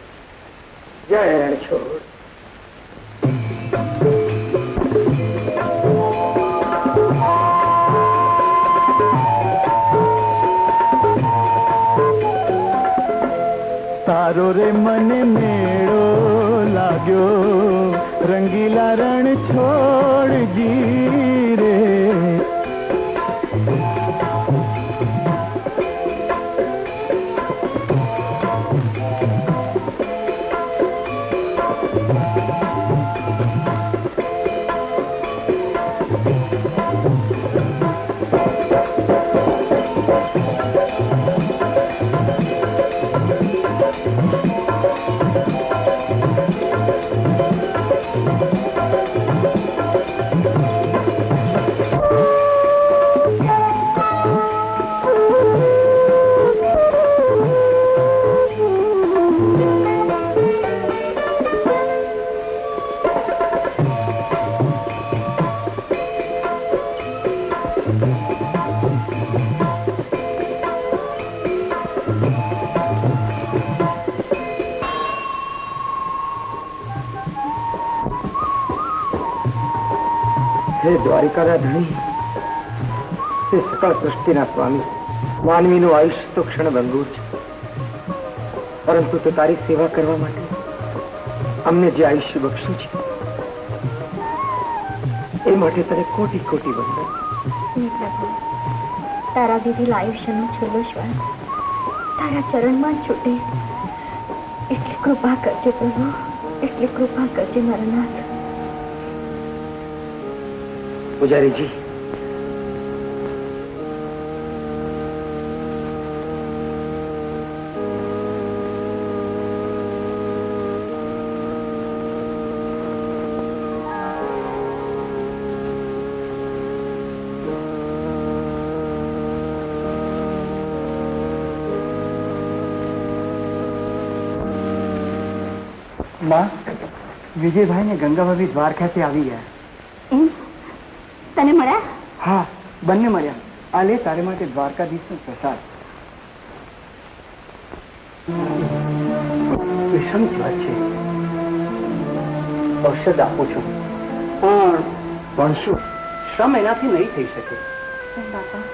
Speaker 3: જય રણછોડ.
Speaker 2: તારો રે મને મેળો લાગ્યો, રંગીલા રણ છોડજી રે.
Speaker 3: હે દ્વારિકાના ધણી, તે સકળ સૃષ્ટિના સ્વામી, માનવીનું આયુષ્ય તો ક્ષણભંગુર છે, પરંતુ તે તારી સેવા કરવા માટે અમને જે આયુષ્ય બક્ષ્યું છે એ માટે તને કોટી કોટી વંદન.
Speaker 5: તારા દીધેલા આયુષ્યનો છેલ્લો શ્વાસ તારા ચરણમાં છૂટે એટલી કૃપા કરજે પ્રભુ, એટલી કૃપા કરજે મારા નાથ.
Speaker 3: પૂજારીજી,
Speaker 6: માં, વિજયભાઈ ને ગંગાભાભી દ્વારકાથી આવી ગયા.
Speaker 5: એમ? તને મળ્યા?
Speaker 6: હા, બંને મળ્યા. આ લે તારે માટે દ્વારકાધીશનો પ્રસાદ.
Speaker 3: વિષમ વાત છે. ઔષધ આપું છું પણ શું શ્રમ એનાથી નહીં થઈ શકે.
Speaker 5: બાપા,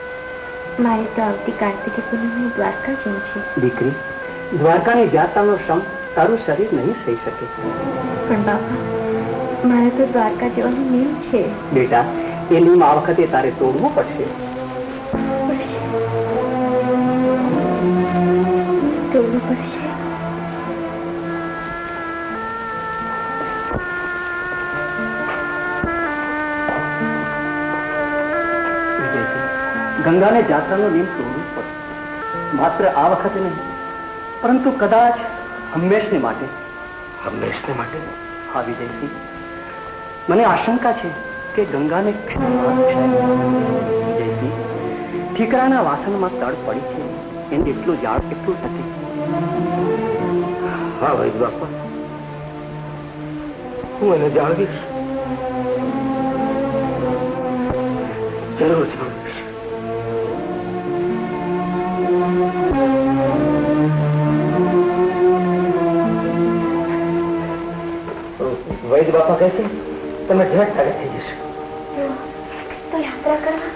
Speaker 5: મારે તો આવતી કાર્તિકી પૂનમે દ્વારકા જવું છે.
Speaker 3: દીકરી, દ્વારકાની યાત્રાનો શ્રમ તારું શરીર નહીં સહી શકે.
Speaker 5: પણ બાપા, મારે તો દ્વારકા જવાનું નિયમ છે.
Speaker 3: બેટા, એ નિયમ આ વખતે તારે તોડવો પડશે.
Speaker 5: તોડવું પડશે.
Speaker 3: ગંગાને જાત્રાનો નિયમ તોડવું પડશે. માત્ર આ વખતે નહીં, પરંતુ કદાચ હંમેશને માટે. હંમેશને માટે? હા વિજયસિંહ, મને આશંકા છે કે ગંગાને વિજયસિંહ, ઠીકરાના વાસણમાં તડ પડી છે એને એટલું જાળ એટલું નથી. હા વૈદ બાપા, હું એને જાળવીશ, જરૂર જાળવીશ. વૈદ બાપા કહે છે તમે ઢેર સારી થઈ જશે.
Speaker 5: તો યાત્રા કરવા?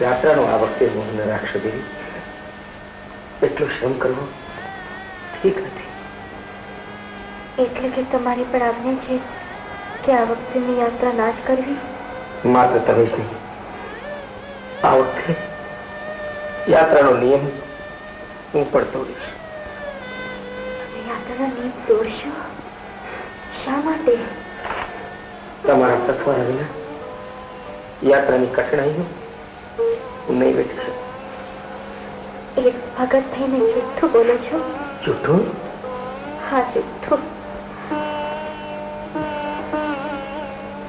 Speaker 3: યાત્રાનો આ વખતે મોહ ન રાખશો દેવી. એટલો શ્રમ કરવો ઠીક નથી.
Speaker 5: એટલે કે તમારી પણ આજ્ઞા છે કે આ વખતેની યાત્રા ના જ કરવી?
Speaker 3: માત્ર તમે જ નહીં, આ વખતે યાત્રાનો નિયમ હું પણ તોડીશ.
Speaker 5: યાત્રાનો નિયમ તોડશો? શા માટે?
Speaker 3: તમારા સથવારા વિના યાત્રાની કઠણાઈઓ હું નહીં વેઠી શકું.
Speaker 5: એક ભગત થઈને જુઠ્ઠું બોલો છો?
Speaker 3: જુઠ્ઠું?
Speaker 5: હા, જુઠ્ઠું.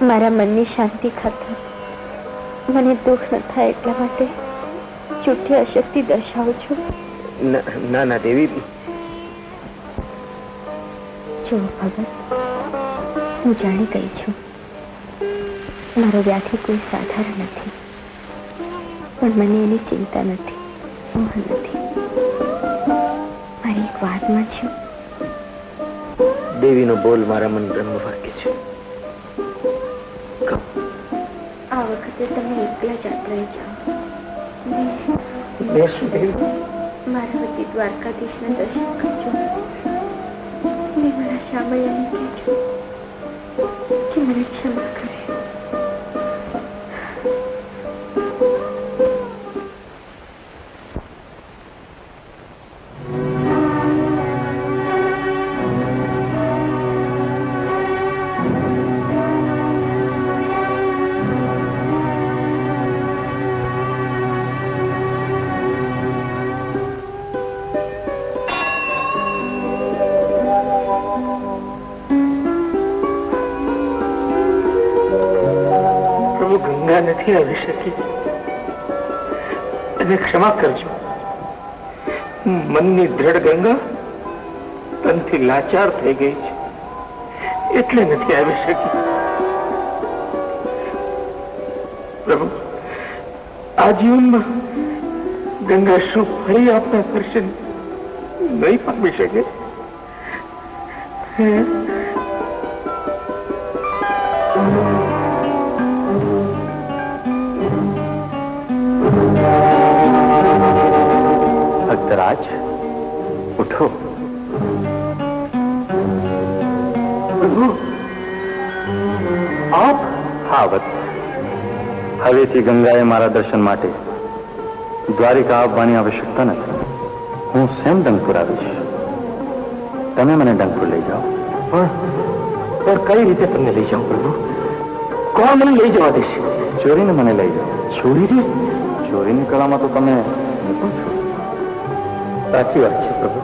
Speaker 5: મારા મનની શાંતિ ખાતર, મને દુઃખ ન થાય એટલા માટે જુઠ્ઠી અશક્તિ દર્શાવું છું.
Speaker 3: ના ના દેવી.
Speaker 5: જો ભગત, હું જાણી ગઈ છું મારો વ્યાધિ કોઈ સાધારણ નથી, પણ મને એની ચિંતા નથી, મોહ નથી. મારી એક વાતમાં છું.
Speaker 3: દેવીનો બોલ મારા મન બ્રહ્મ વાક્ય છે.
Speaker 5: આ વખતે તમે એકલા જાત્રાએ જાઓ. મારા વતી દ્વારકાધીશના દર્શન કરજો. ને મારા શામળિયાને કહેજો કે મને ક્ષમા કરે.
Speaker 3: ગંગા નથી આવી શકી અને ક્ષમા કરજો. મનની દ્રઢ ગંગા તનથી લાચાર થઈ ગઈ છે એટલે નથી આવી શકી. પ્રભુ, આ જીવનમાં ગંગા શું ફરી આપના દર્શન નહીં પામી શકે? ભક્તરાજ, ઉઠો. પ્રભુ, આપ? હા વત્સ, હવેથી ગંગાએ મારા દર્શન માટે દ્વારિકા આવવાની આવશ્યકતા નથી. હું સ્વયં ડંગપુર આવીશ. તમે મને ડંગપુર લઈ જાઓ. પણ કઈ રીતે તમને લઈ જાઓ પ્રભુ? કોણ મને લઈ જવા દેશે? ચોરીને મને લઈ જાઓ. ચોરીને? ચોરીની કળામાં તો તમે નિપુણ છો. સાચી વાત છે પ્રભુ,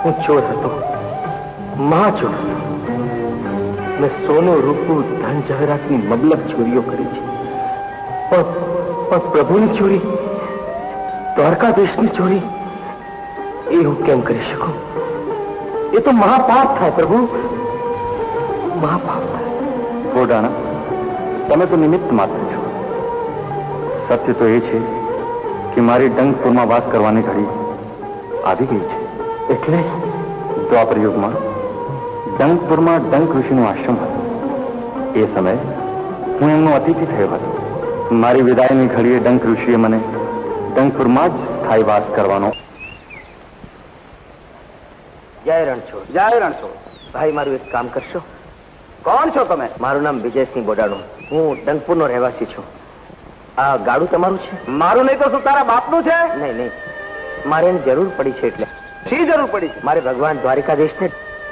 Speaker 3: હું ચોર હતો, મહાચોર હતો. મેં સોનું, રૂપું, ધન જવાહરાતની મબલક ચોરીઓ કરી છે. પણ પ્રભુની ચોરી, દ્વારકાધીશની ચોરી, એ હું કેમ કરી શકું? એ તો મહાપાપ થાય પ્રભુ, મહાપાપ થાય. ગોડાણા, તમે તો નિમિત્ત માત્ર છો.
Speaker 7: સત્ય તો એ છે કે મારી ડંકપુરમાં વાસ કરવાની ઘડી આવી ગઈ છે. એટલે દ્વાપર યુગમાં ડંકપુરમાં ડંક ઋષિનો આશ્રમ હતો. એ સમયે હું એમનો અતિથિ થયો હતો. મારી વિદાયની ઘડીએ ડંક ઋષિએ મને ડંકપુરમાં જ સ્થાયી વાસ કરવાનો.
Speaker 3: જય રણછોડ. જય રણછોડ. ભાઈ મારું એક કામ કરશો? કોણ છો તમે? મારું નામ વિજયસિંહ બોડાણું. હું ડંકપુરનો રહેવાસી છું. આ ગાડું તમારું છે? મારું નહીં તો શું તારા બાપનું છે? નહીં નહીં, મારે એની જરૂર પડી છે. એટલે શી જરૂર પડી છે? મારે ભગવાન દ્વારિકાધીશને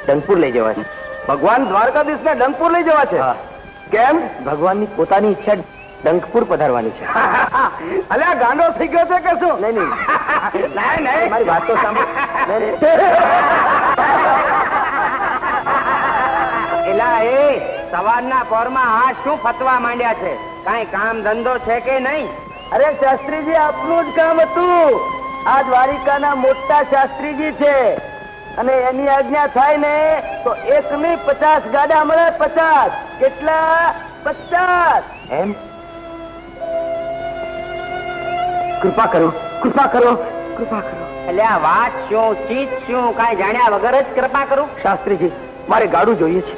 Speaker 3: ડંકપુર લઈ જવા છે. ભગવાન દ્વારકાધીશને ડંકપુર લઈ જવા છે? કેમ? ભગવાનની પોતાની ઈચ્છા ડંકપુર પધારવાની છે. અલ્યા ગાંડો થઈ ગયો છે કે શું? નહીં નહીં નહીં, મારી વાત તો સાંભળ. એલા એ સવારના પોરમાં આ શું ફતવા માંડ્યા છે? કાંઈ કામ ધંધો છે કે નહીં? અરે શાસ્ત્રીજી, આપનું જ કામ હતું. આ દ્વારિકાના મોટા શાસ્ત્રીજી છે અને એની આજ્ઞા થાય ને તો 1 ની 50 ગાડા મળે. 50. કેટલા? 50. એમ? કૃપા કરો, કૃપા કરો, કૃપા કરો. એટલે આ વાત શું, ચીજ શું, કાંઈ જાણ્યા વગર જ કૃપા કરું? શાસ્ત્રીજી, મારે ગાડું જોઈએ છે.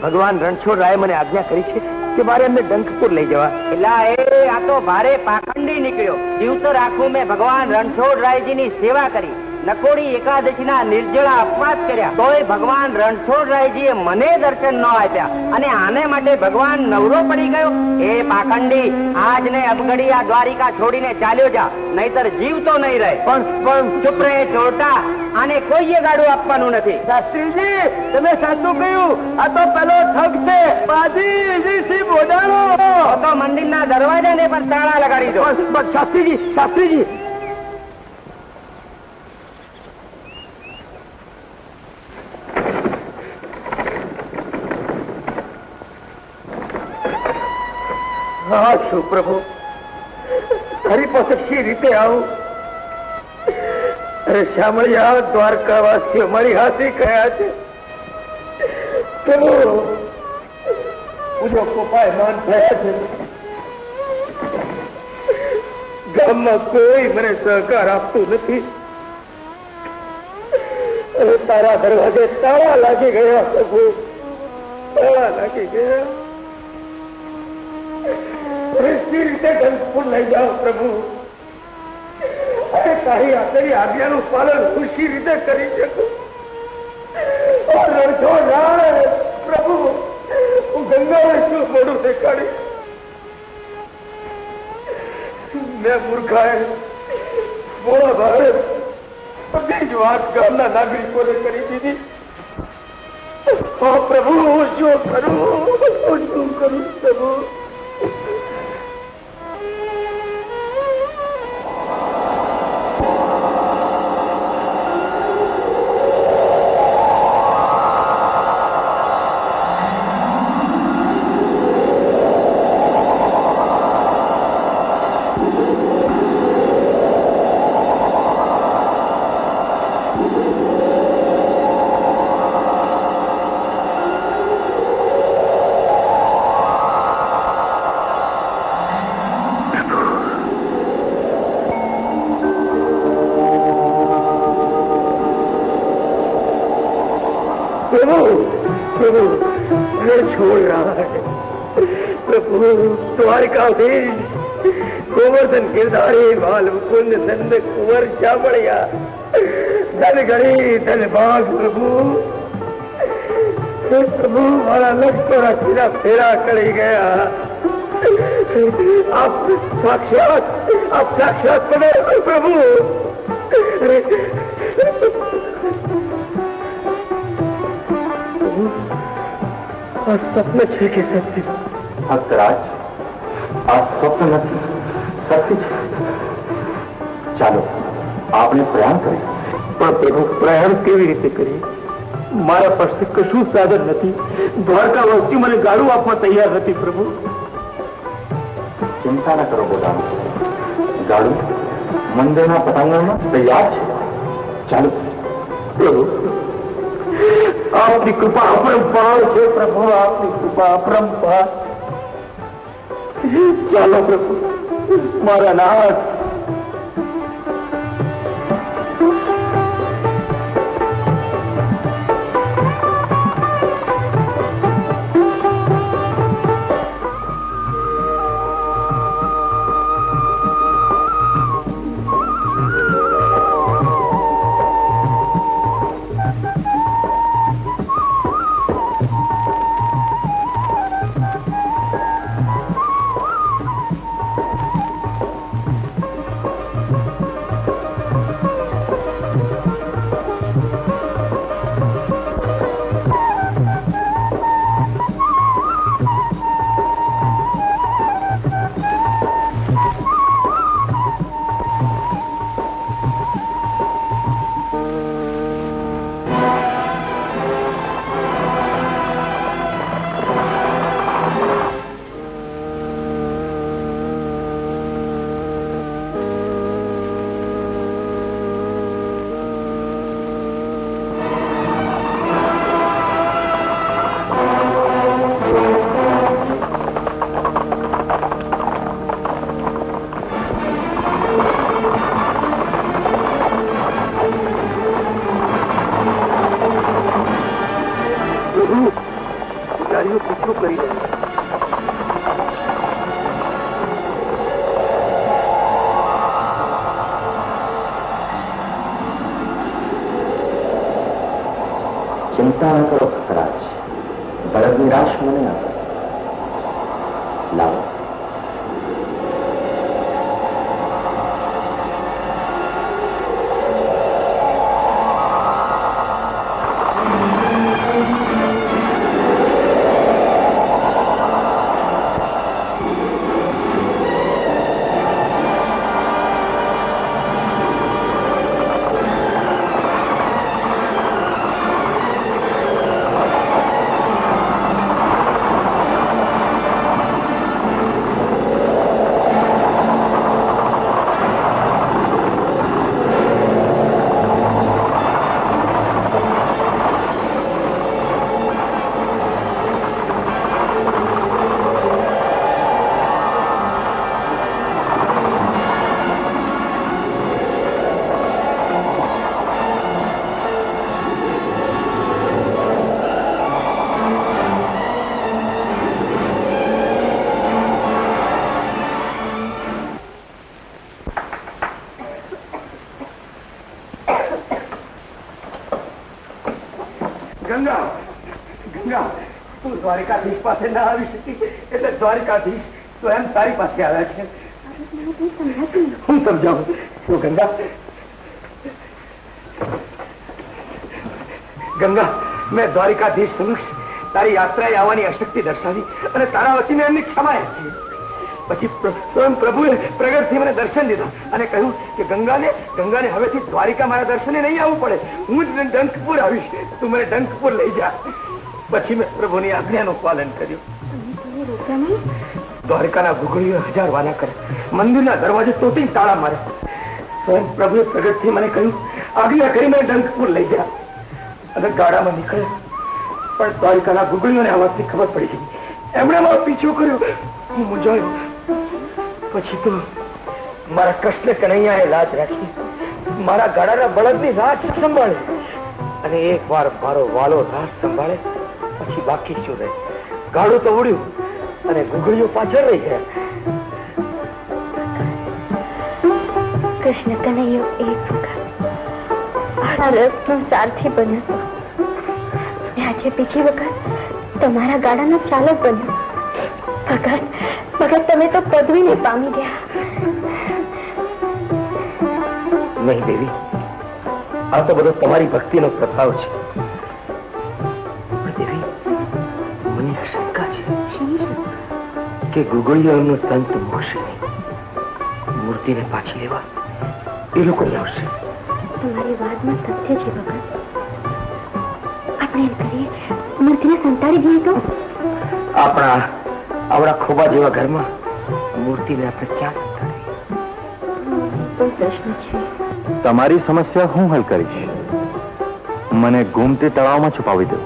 Speaker 3: ભગવાન રણછોડ રાય મને આજ્ઞા કરી છે કે મારે એમને ડંકપુર લઈ જવા. એલા એ આ તો ભારે પાખંડી નીકળ્યો. જીવ તો રાખું મેં ભગવાન રણછોડ રાયજીની સેવા કરી, નકોડી એકાદશીના નિર્જળા અપવાસ કર્યા, તોય ભગવાન રણછોડ રાયજીએ મને દર્શન ન આપ્યા અને આને માટે ભગવાન નવરો પડી ગયો. એ પાખંડી, આજ ને અબગડી આ દ્વારિકા છોડીને ચાલ્યો જા, નહીતર જીવ તો નહીં રહે. પણ ચૂપ રહે ચોરટા, આને કોઈએ ગાડું આપવાનું નથી. શાસ્ત્રીજી, તમે સાચું કહ્યું. આ તો પેલો ઠગ છે, બાજી બોડાણો. તો મંદિરના દરવાજાને પણ તાળા લગાડી દો. શાસ્ત્રીજી, શાસ્ત્રીજી,
Speaker 2: હા શું પ્રભુ, તારી પાસે શી રીતે આવું? અરે શામળિયા, દ્વારકાવાસીઓ મારી હાથી કયા છે પ્રભુ. પૂજો કોપાયમાન થયા છે. ગામમાં કોઈ મને સહકાર આપતું નથી. હવે તારા દરવાજે તાળા લાગી ગયા પ્રભુ, તાળા લાગી ગયા. સી રીતે ડંકપુર લઈ જાઓ પ્રભુ. અરે તારી આપેલી આજ્ઞાનું પાલન ખુશી રીતે કરી શકું. રણછોડ રાય પ્રભુ, હું ગંગાને શું મોઢું દેખાડી? મેં મૂર્ખાએ મોડા ભારે બધી જ વાત ગામના નાગરિકોને કરી દીધી. પ્રભુ, હું શું કરું, હું શું કરું પ્રભુ? छोड़ रहा है प्रभु. द्वारकाधीश, गोवर्धन गिरधारी, बाल मुकुंद, नंद कुंवर, शामड़िया, धन गणी धन भाग प्रभु. प्रभु मारा लश्करा सीधा फेरा करी गया. आप साक्षात बने प्रभु. स्वप्न છે કે સત્ય?
Speaker 7: ભક્તરાજ, આ સ્વપ્ન નથી, સત્ય છે. ચાલો આપણે પ્રયાણ કરીએ.
Speaker 2: પણ પ્રભુ, પ્રયાણ કેવી રીતે કરીએ? મારા પાસે કશું સાધન નથી. દ્વારકાવાસી મને ગાડું આપવા તૈયાર નથી પ્રભુ.
Speaker 7: ચિંતા ન કરો બોલાવો. ગાડું મંદિરના પટાંગણમાં તૈયાર છે. ચાલો
Speaker 2: પ્રભુ, આપની કૃપા અપરંપાર છે પ્રભુ. આપની કૃપા અપરંપાર. ચાલો પ્રભુ, મારા નાથ. ગાડીઓ પીછો કરી લે.
Speaker 7: ચિંતા ન કરો ખરાજ, બળદ નિરાશ મને ન કરો. લાવો.
Speaker 2: ગંગા, ગંગા, તું દ્વારિકાધીશ પાસે ના આવી શકી એટલે દ્વારિકાધીશ સ્વયં તારી પાસે આવ્યા છે. હું સમજાવું. તો ગંગા, ગંગા, મેં દ્વારિકાધીશ સમક્ષ તારી યાત્રાએ આવવાની અશક્તિ દર્શાવી અને તારા વતીને એમની ક્ષમા યાચી. પછી સ્વયં પ્રભુએ પ્રગટથી મને દર્શન દીધા અને કહ્યું કે ગંગાને હવેથી દ્વારિકા મારા દર્શને નહીં આવવું પડે, હું જ ડંકપુર આવીશ, તું મને ડંકપુર લઈ જા. પછી મેં પ્રભુની આજ્ઞાનું પાલન કર્યું. દ્વારકાના ગુગળીઓ 1000 વાના કરે, મંદિરના દરવાજે તોટી તાળા મારે. સ્વયં પ્રભુએ પ્રગટથી મને કહ્યું આજ્ઞા કરી મને ડંકપુર લઈ જા અને ગાડામાં નીકળ્યા. પણ દ્વારકાના ગુગળીઓને આ વાતની ખબર પડી ગઈ. એમણે મારો પીછો કર્યો. હું મૂંઝાયો. પછી તો મારા કૃષ્ણ કનૈયાએ લાજ રાખી, મારા ગાડાના બળદની રાજ સંભાળે અને એક વાર મારો વાલો રાજ સંભાળે પછી બાકી શું રહે? ગાડું તો ઉડ્યું અને ગુગળીઓ પાછળ રહી ગયા.
Speaker 5: કૃષ્ણ કનૈયો એક વખત આ રથનો સારથી બન્યો હતો. આજે બીજી વખત તમારા ગાડાનો ચાલક બન્યો. ભગત, તમે તો પદવીને પામી ગયા.
Speaker 2: નહીં દેવી, આ તો બધો તમારી ભક્તિનો પ્રભાવ છે. દેવી, મને એક શંકા છે કે ગુગળીઓ એમનો તંત મૂકશે નહીં. મૂર્તિને પાછી લેવા એ લોકો આવશે.
Speaker 5: તમારી વાતમાં સત્ય છે ભગત. આપણે એમ કરીએ, મૂર્તિને સંતાડી દઈએ તો?
Speaker 2: આપણા ખોબા જેવા ઘરમાં મૂર્તિને આપણે ક્યાં સંતાડીએ?
Speaker 5: કોઈ પ્રશ્ન છે?
Speaker 7: તમારી સમસ્યા હું હલ કરીશ. મને ગોમતી તળાવમાં છુપાવી દો.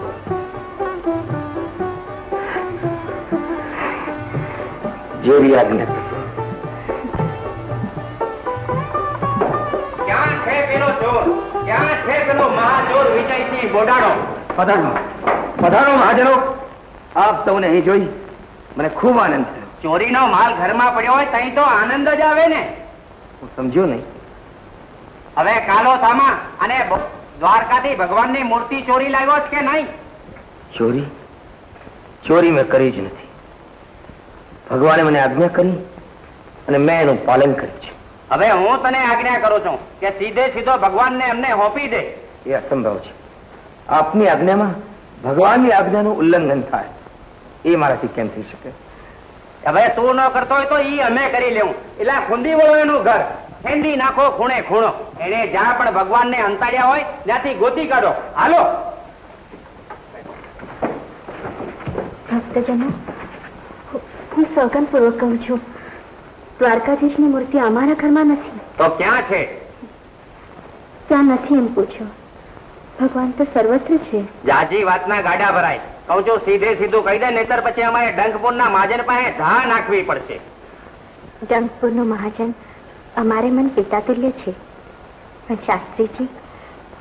Speaker 2: જેવી આજ્ઞા.
Speaker 3: ચોર ક્યાં છે પેલો મહાચોર વિજયસિંહ બોડાણો? પધારો પધારો મહાજનો. આપ સૌને અહીં જોઈ મને ખૂબ આનંદ થયો. ચોરીનો માલ ઘરમાં પડ્યો હોય તઈ તો આનંદ જ આવે ને. હું સમજ્યો નહીં. હવે કાલો સામા અને દ્વારકાથી ભગવાનની મૂર્તિ ચોરી લાવ્યો છે કે નહીં? ચોરી ચોરી મેં કરી જ નથી. ભગવાને મને આજ્ઞા કરી અને મેં એનું પાલન કર્યું છે. હવે હું તને આજ્ઞા કરું છું કે સીધે સીધો ભગવાનને અમને હોપી દે. એ અસંભવ છે. આપની આજ્ઞામાં ભગવાનની આજ્ઞાનું ઉલ્લંઘન થાય એ મારાથી કેમ થઈ શકે? હવે તું ન કરતો હોય તો ઈ અમે કરી લેવું. એટલે ખુંદી વળો એનું ઘર ફેંદી નાખો ખૂણે ખૂણો. એને જ્યાં પણ ભગવાનને અંતાડ્યા હોય ત્યાંથી ગોતી કાઢો. હાલો.
Speaker 5: ભક્તજનો, હું સોગંદપૂર્વક કહું છું, દ્વારકાધીશની મૂર્તિ અમારા ઘરમાં નથી.
Speaker 3: તો ક્યાં છે?
Speaker 5: ક્યાં નથી એમ પૂછો. ભગવાન તો સર્વત્ર છે.
Speaker 3: જાજી વાતના ગાડા ભરાય. કહું છું સીધે સીધું કહી દે, નહીતર પછી અમારે ડંકપુરના મહાજન પાસે ધા નાખવી પડશે.
Speaker 5: ડંકપુરનો મહાજન અમારે મન પિતા તુલ્ય છે, પણ શાસ્ત્રીજી,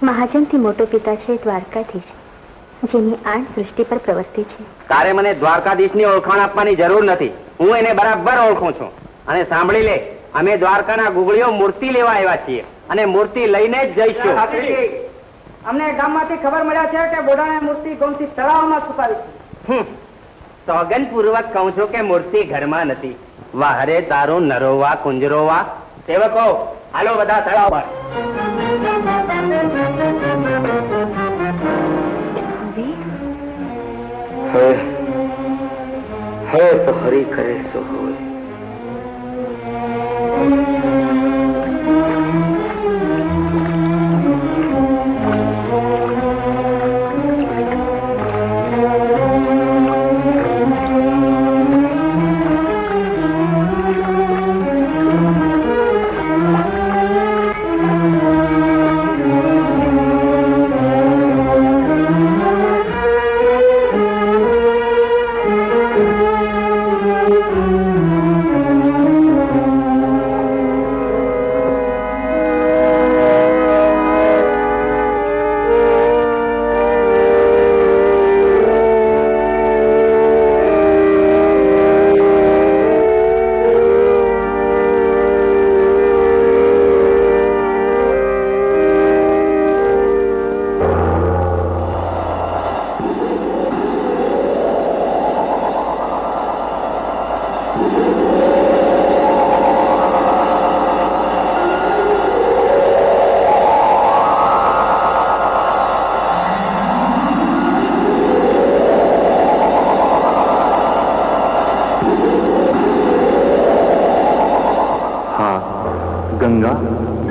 Speaker 5: મહાજનથી મોટો પિતા છે દ્વારકાધીશ, જેની આણ સૃષ્ટિ પર પ્રવર્તે છે.
Speaker 3: તારે મને દ્વારકાધીશની ઓળખાણ આપવાની જરૂર નથી. હું એને બરાબર ઓળખું છું. અને સાંભળી લે, અમે દ્વારકાના ગુગળીઓ મૂર્તિ લેવા આવ્યા છીએ અને મૂર્તિ લઈને જ જઈશું.
Speaker 1: અમને ગામમાંથી ખબર મળ્યા છે કે બોડાણે મૂર્તિ ગોમતી તળાવમાં છુપાવી છે.
Speaker 3: સોગંદપૂર્વક કહું છું કે મૂર્તિ ઘરમાં નથી. વાહરે તારું નરોવા કુંજરોવા. સેવકો હાલો બધા તળાવ પર. હવે તો હરી કરે સો હોય.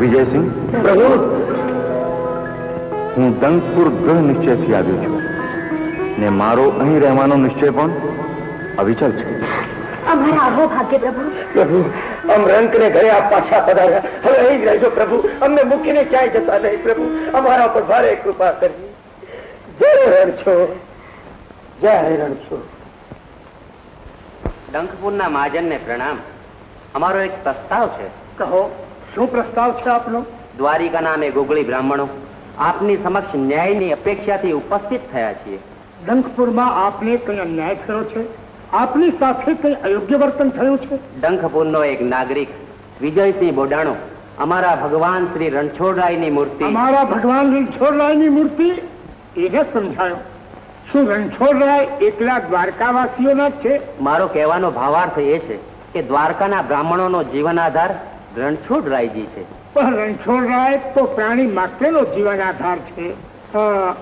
Speaker 3: વિજયસિંહ, પ્રભુ, હું ડંકપુર દ્રઢ નિશ્ચયથી આવ્યો છું ને મારો અહીં રહેવાનો નિશ્ચય પણ અવિચલ છે.
Speaker 5: અમારા આવો ભાગ્ય પ્રભુ.
Speaker 3: પ્રભુ, આમ રંક ને ઘરે આપ પાછા પધાર્યા. હવે અહીં જ રહેજો પ્રભુ. અમને મૂકીને ક્યાંય જતા નહીં પ્રભુ. અમારા પર ભારે કૃપા કરવી. જય રણછો, જય રણછો. ડંકપુરના મહાજનને પ્રણામ. અમારો એક પ્રસ્તાવ છે.
Speaker 2: કહો, શું પ્રસ્તાવ છે આપનો?
Speaker 3: દ્વારિકાના અમે ગુગળી બ્રાહ્મણો આપની સમક્ષ ન્યાયની અપેક્ષાથી ઉપસ્થિત થયા છીએ.
Speaker 2: ડંકપુરમાં આપને કઈ અન્યાય થયો છે? આપની સાથે કઈ અયોગ્ય વર્તન થયું છે?
Speaker 3: ડંકપુરનો એક નાગરિક વિજયસિંહ બોડાણો અમારા ભગવાન શ્રી રણછોડરાયની મૂર્તિ.
Speaker 2: અમારા ભગવાન રણછોડરાયની મૂર્તિ? એને સમજાયો. શું રણછોડરાય એકલા દ્વારકાવાસીઓના જ છે?
Speaker 3: મારો કહેવાનો ભાવાર્થ એ છે કે દ્વારકાના બ્રાહ્મણોનો જીવન આધાર રણછોડરાયજી છે.
Speaker 2: પણ રણછોડરાય તો પ્રાણી માત્રનો જીવન આધાર છે.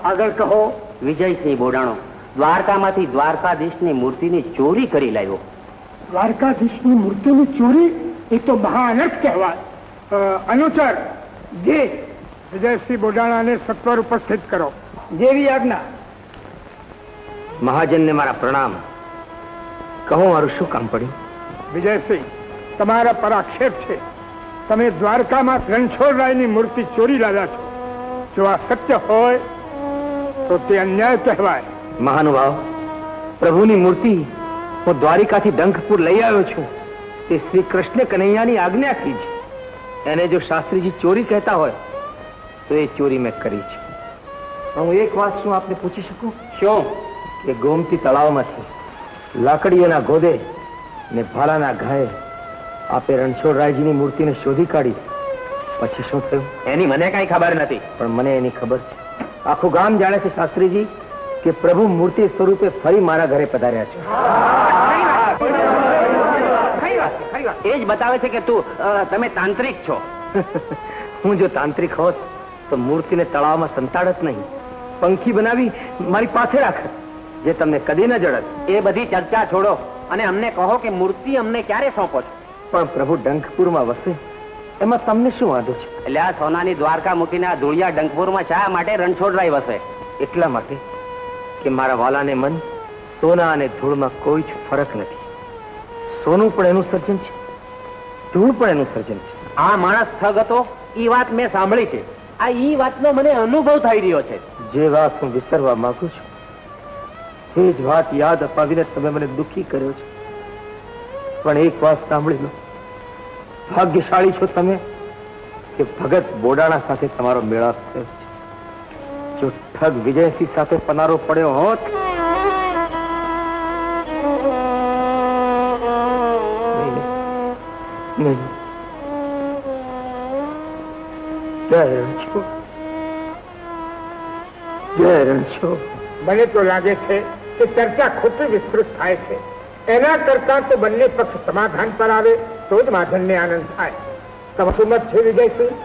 Speaker 2: આગળ કહો.
Speaker 3: વિજયસિંહ બોડાણો દ્વારકામાંથી દ્વારકાધીશની મૂર્તિની ચોરી કરી લાવ્યો.
Speaker 2: દ્વારકાધીશની મૂર્તિની ચોરી? એ તો મહાઅનર્થ કહેવાય. અનુચર, જે વિજયસિંહ બોડાણાને સત્વર ઉપસ્થિત કરો. જેવી આજ્ઞા.
Speaker 3: મહાજનને મારા પ્રણામ. કહો, મારું શું કામ પડ્યું?
Speaker 2: વિજયસિંહ, તમારા પર આક્ષેપ છે. તમે દ્વારકામાં રણછોડરાયની મૂર્તિ ચોરી લાવ્યા છો. જો આ સત્ય હોય તો તે અન્યાય કહેવાય.
Speaker 3: મહાનુભાવ, પ્રભુની મૂર્તિ હું દ્વારિકાથી ડંકપુર લઈ આવ્યો છું. તે શ્રી કૃષ્ણ કનૈયાની આજ્ઞાથી જ. એને જો શાસ્ત્રીજી ચોરી કહેતા હોય તો એ ચોરી મેં કરી છે. હું એક વાત શું આપને પૂછી શકું? શું? કે ગોમતી તળાવમાંથી લાકડીઓના ગોદે ને ભાલાના ઘાએ આપે રણછોડરાયજીની મૂર્તિને શોધી કાઢી. પછી શું થયું? એની મને કઈ ખબર નથી, પણ મને એની ખબર છે. આખું ગામ જાણે છે શાસ્ત્રીજી કે પ્રભુ મૂર્તિ સ્વરૂપે ફરી મારા ઘરે પધાર્યા છે. એ જ બતાવે છે કે તમે તાંત્રિક છો. હું જો તાંત્રિક હોત તો મૂર્તિને તળાવમાં સંતાડત નહીં, પંખી બનાવી મારી પાસે રાખત, જે તમને કદી ન જડત. એ બધી ચર્ચા છોડો અને અમને કહો કે મૂર્તિ અમને ક્યારે સોંપો છો? પણ પ્રભુ ડંખપુરમાં વસે એમાં તમને શું વાંધો છે? એટલે આ સોનાની દ્વારકા મૂકીને આ ધૂળિયા ડંખપુરમાં શા માટે રણછોડરાય વસે? એટલા માટે કે મારા વાલાને મન સોના અને ધૂળમાં કોઈ જ ફરક નથી. સોનું પણ એનું સર્જન છે, ધૂળ પણ એનું સર્જન છે. આ માણસ ઠગ હતો એ વાત મેં સાંભળી છે. આ ઈ વાતનો મને અનુભવ થઈ રહ્યો છે. જે વાત હું વિસરવા માંગુ છું એ જ વાત યાદ અપાવીને તમે મને દુઃખી કર્યો છે. પણ એક વાત સાંભળી લો, ભાગ્યશાળી છો તમે કે ભગત બોડાણા સાથે તમારો મેળાપ થયો છે. જો ઠગ વિજયસિંહ સાથે પનારો પડ્યો હોત નહીં. જય રણછોડ, જય રણછોડ.
Speaker 8: મને તો લાગે છે કે ચર્ચા ખોટી વિસ્તૃત થાય છે. એના કરતા તો બંને પક્ષ સમાધાન પર આવે તો જ માધનને આનંદ થાય. તમારું મત છે વિજયસિંહ?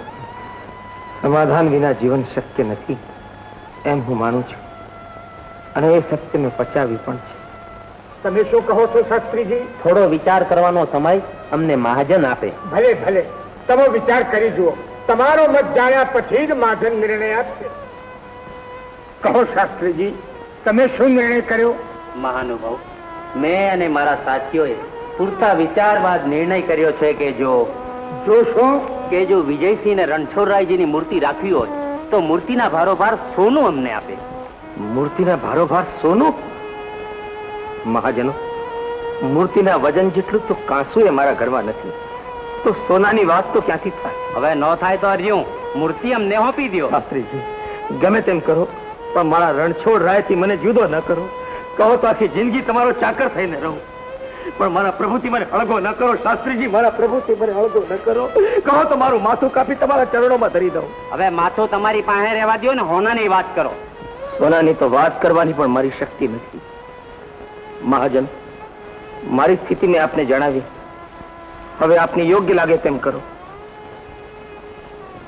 Speaker 3: સમાધાન વિના જીવન શક્ય નથી એમ હું માનું છું, અને એ સત્ય મેં પચાવી પણ છે.
Speaker 8: તમે શું કહો છો શાસ્ત્રીજી?
Speaker 3: થોડો વિચાર કરવાનો સમય અમને મહાજન આપે.
Speaker 8: ભલે ભલે, તમે વિચાર કરી જુઓ. તમારો મત જાણ્યા પછી જ મહાજન નિર્ણય આપશે. કહો શાસ્ત્રીજી, તમે શું નિર્ણય કર્યો?
Speaker 3: મહાનુભાવ, મેં અને મારા સાથીઓએ પૂરતા વિચાર બાદ નિર્ણય કર્યો છે કે જો
Speaker 8: શું
Speaker 3: કે જો વિજયસિંહ ને રણછોડરાયજીની મૂર્તિ રાખવી હોય તો મૂર્તિના ભારોભાર સોનું અમને આપે. મૂર્તિના ભારોભાર સોનું? મહાજનો, મૂર્તિના વજન જેટલું તો કાંસુ એ મારા ઘરમાં નથી, તો સોનાની વાત તો ક્યાંથી થાય? હવે ન થાય તો અર્યું મૂર્તિ અમને હોપી દો. શાસ્ત્રીજી, ગમે તેમ કરો પણ મારા રણછોડરાયથી મને જુદો ન કરો. કહો તો આખી જિંદગી તમારો ચાકર થઈને રહું, પણ મારા પ્રભુથી મને અળગો ન કરો. શાસ્ત્રીજી, મારા પ્રભુથી મને અળગો ન કરો. કહો તો મારું માથું કાપી તમારા ચરણોમાં ધરી દઉં. હવે માથું તમારી પાસે રહેવા દો ને હોનાની વાત કરો. સોનાની તો વાત કરવાની પણ મારી શક્તિ નથી. મહાજન, મારી સ્થિતિ મેં આપને જણાવી, હવે આપને યોગ્ય લાગે તેમ કરો.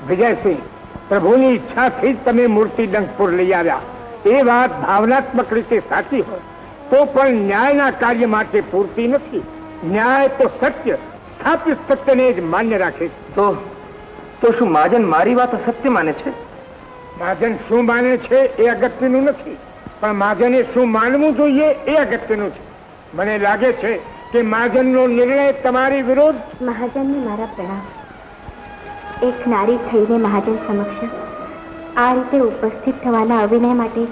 Speaker 8: વિજયસિંહ, પ્રભુની ઈચ્છાથી જ તમે મૂર્તિ ડંખપુર લઈ આવ્યા. એ વાત ભાવનાત્મક રીતે સાચી હોય તો પણ ન્યાયના કાર્ય માટે પૂરતી નથી. ન્યાય તો સત્ય, સ્થાપિત સત્યને જ માન્ય રાખે છે.
Speaker 3: તો શું મહાજન મારી વાત અસત્ય માને છે?
Speaker 8: મહાજન શું માને છે એ અગત્યનું નથી, પણ મહાજને શું માનવું જોઈએ એ અગત્યનું છે. મને લાગે છે કે મહાજનનો નિર્ણય તમારી વિરુદ્ધ.
Speaker 5: મહાજનને મારા પ્રણામ. એક નારી થઈને મહાજન સમક્ષ આ રીતે ઉપસ્થિત થવાના અવિનય માટે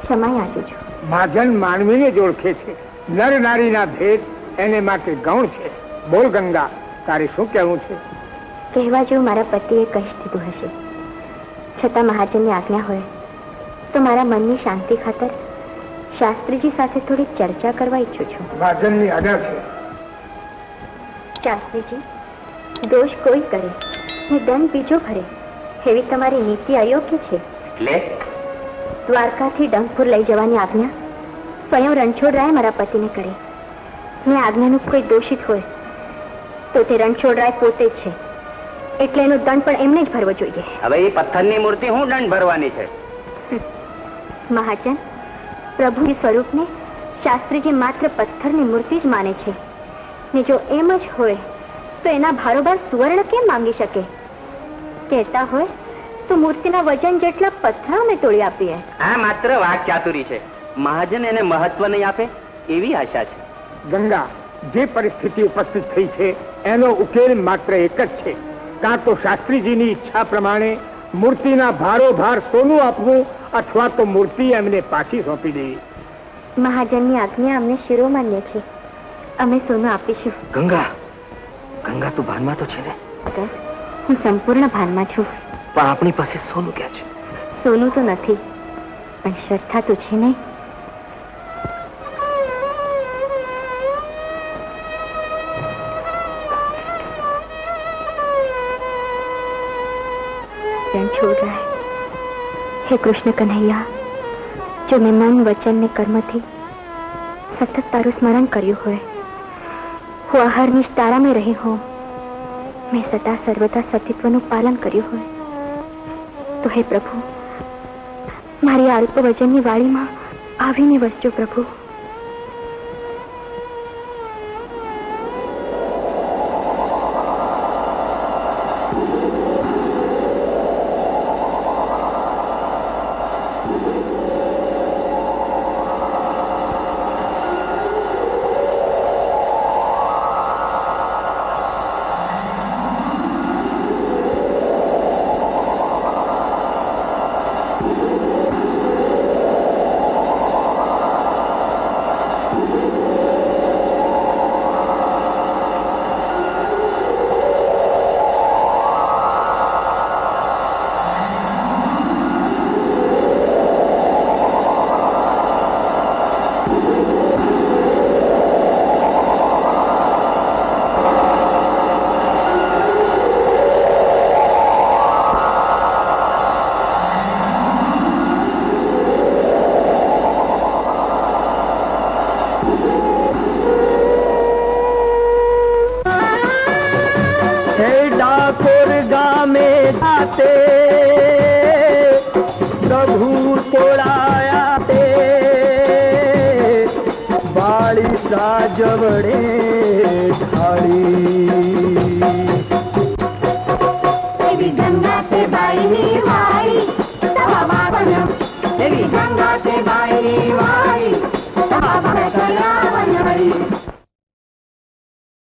Speaker 5: ક્ષમા યાચું છું.
Speaker 8: મહાજન માનવીને જ ઓળખે છે. નર નારીના ભેદ એને માટે ગૌણ છે. બોલ ગંગા, તારે શું કહેવું છે?
Speaker 5: કહેવા જેવું મારા પતિએ કહી દીધું હશે, છતાં મહાજનની આજ્ઞા હોય તો મારા મનની શાંતિ ખાતર શાસ્ત્રીજી સાથે થોડી ચર્ચા કરવા ઈચ્છું છું.
Speaker 8: મહાજનની આજ્ઞા છે.
Speaker 5: શાસ્ત્રીજી, દોષ કોઈ કરે ને દંડ બીજો ભરે એવી તમારી નીતિ અયોગ્ય છે. દ્વારકાથી ડંખપુર લઈ જવાની આજ્ઞા સ્વયં રણછોડરાય મારા પતિને કરી. ને આજ્ઞાનું કોઈ દોષિત હોય તો તે રણછોડરાય પોતે જ છે, એટલે એનો દંડ પણ એમને જ ભરવો જોઈએ.
Speaker 3: હવે એ પથ્થરની મૂર્તિ હું દંડ ભરવાની છે?
Speaker 5: મહાજન, પ્રભુ સ્વરૂપને શાસ્ત્રીજી માત્ર પથ્થરની મૂર્તિ જ માને છે, ને જો એમ જ હોય તો એના ભારોભાર સુવર્ણ કેમ માંગી શકે? કહેતા હોય તો મૂર્તિના વજન જેટલા પથ્થર અમે તોડી આપીએ.
Speaker 3: આ માત્ર વાક ચાતુરી છે. મહાજન એને મહત્વ નહીં આપે એવી આશા છે.
Speaker 8: ગંગા, જે પરિસ્થિતિ ઉપસ્થિત થઈ છે એનો ઉકેલ માત્ર એક જ છે. કાં તો શાસ્ત્રીજીની ઈચ્છા પ્રમાણે મૂર્તિના ભારોભાર સોનું આપવું અથવા તો મૂર્તિ એમને પાછી સોંપી દેવી.
Speaker 5: મહાજનની આજ્ઞા અમને શિરોમાન્ય છે, અમે સોનું આપીશું.
Speaker 3: ગંગા, ગંગા તું ભાનમાં તો છે ને?
Speaker 5: હું સંપૂર્ણ ભાનમાં છું.
Speaker 3: પણ આપણી પાસે સોનું ક્યાં છે?
Speaker 5: સોનું તો નથી, પણ શ્રદ્ધા તો છે નહીં. रण छोड़ रहा है. हे कृष्ण कन्हैया, जो मैं मन वचन ने कर्म थी सतत ताરું સ્મરણ કર્યું હોય, હું આહારનિશ તારામાં રહી હોઉં, મેં સદા સર્વદા સતીત્વનું પાલન કર્યું હોય, તો હે પ્રભુ, મારી અલ્પ વજનની વાડીમાં આવીને વસજો પ્રભુ.
Speaker 2: प्रभु तोड़ाया ते बाड़ी साजवड़े ठाड़ी
Speaker 4: गंगा से बाई वाई गंगा से बाई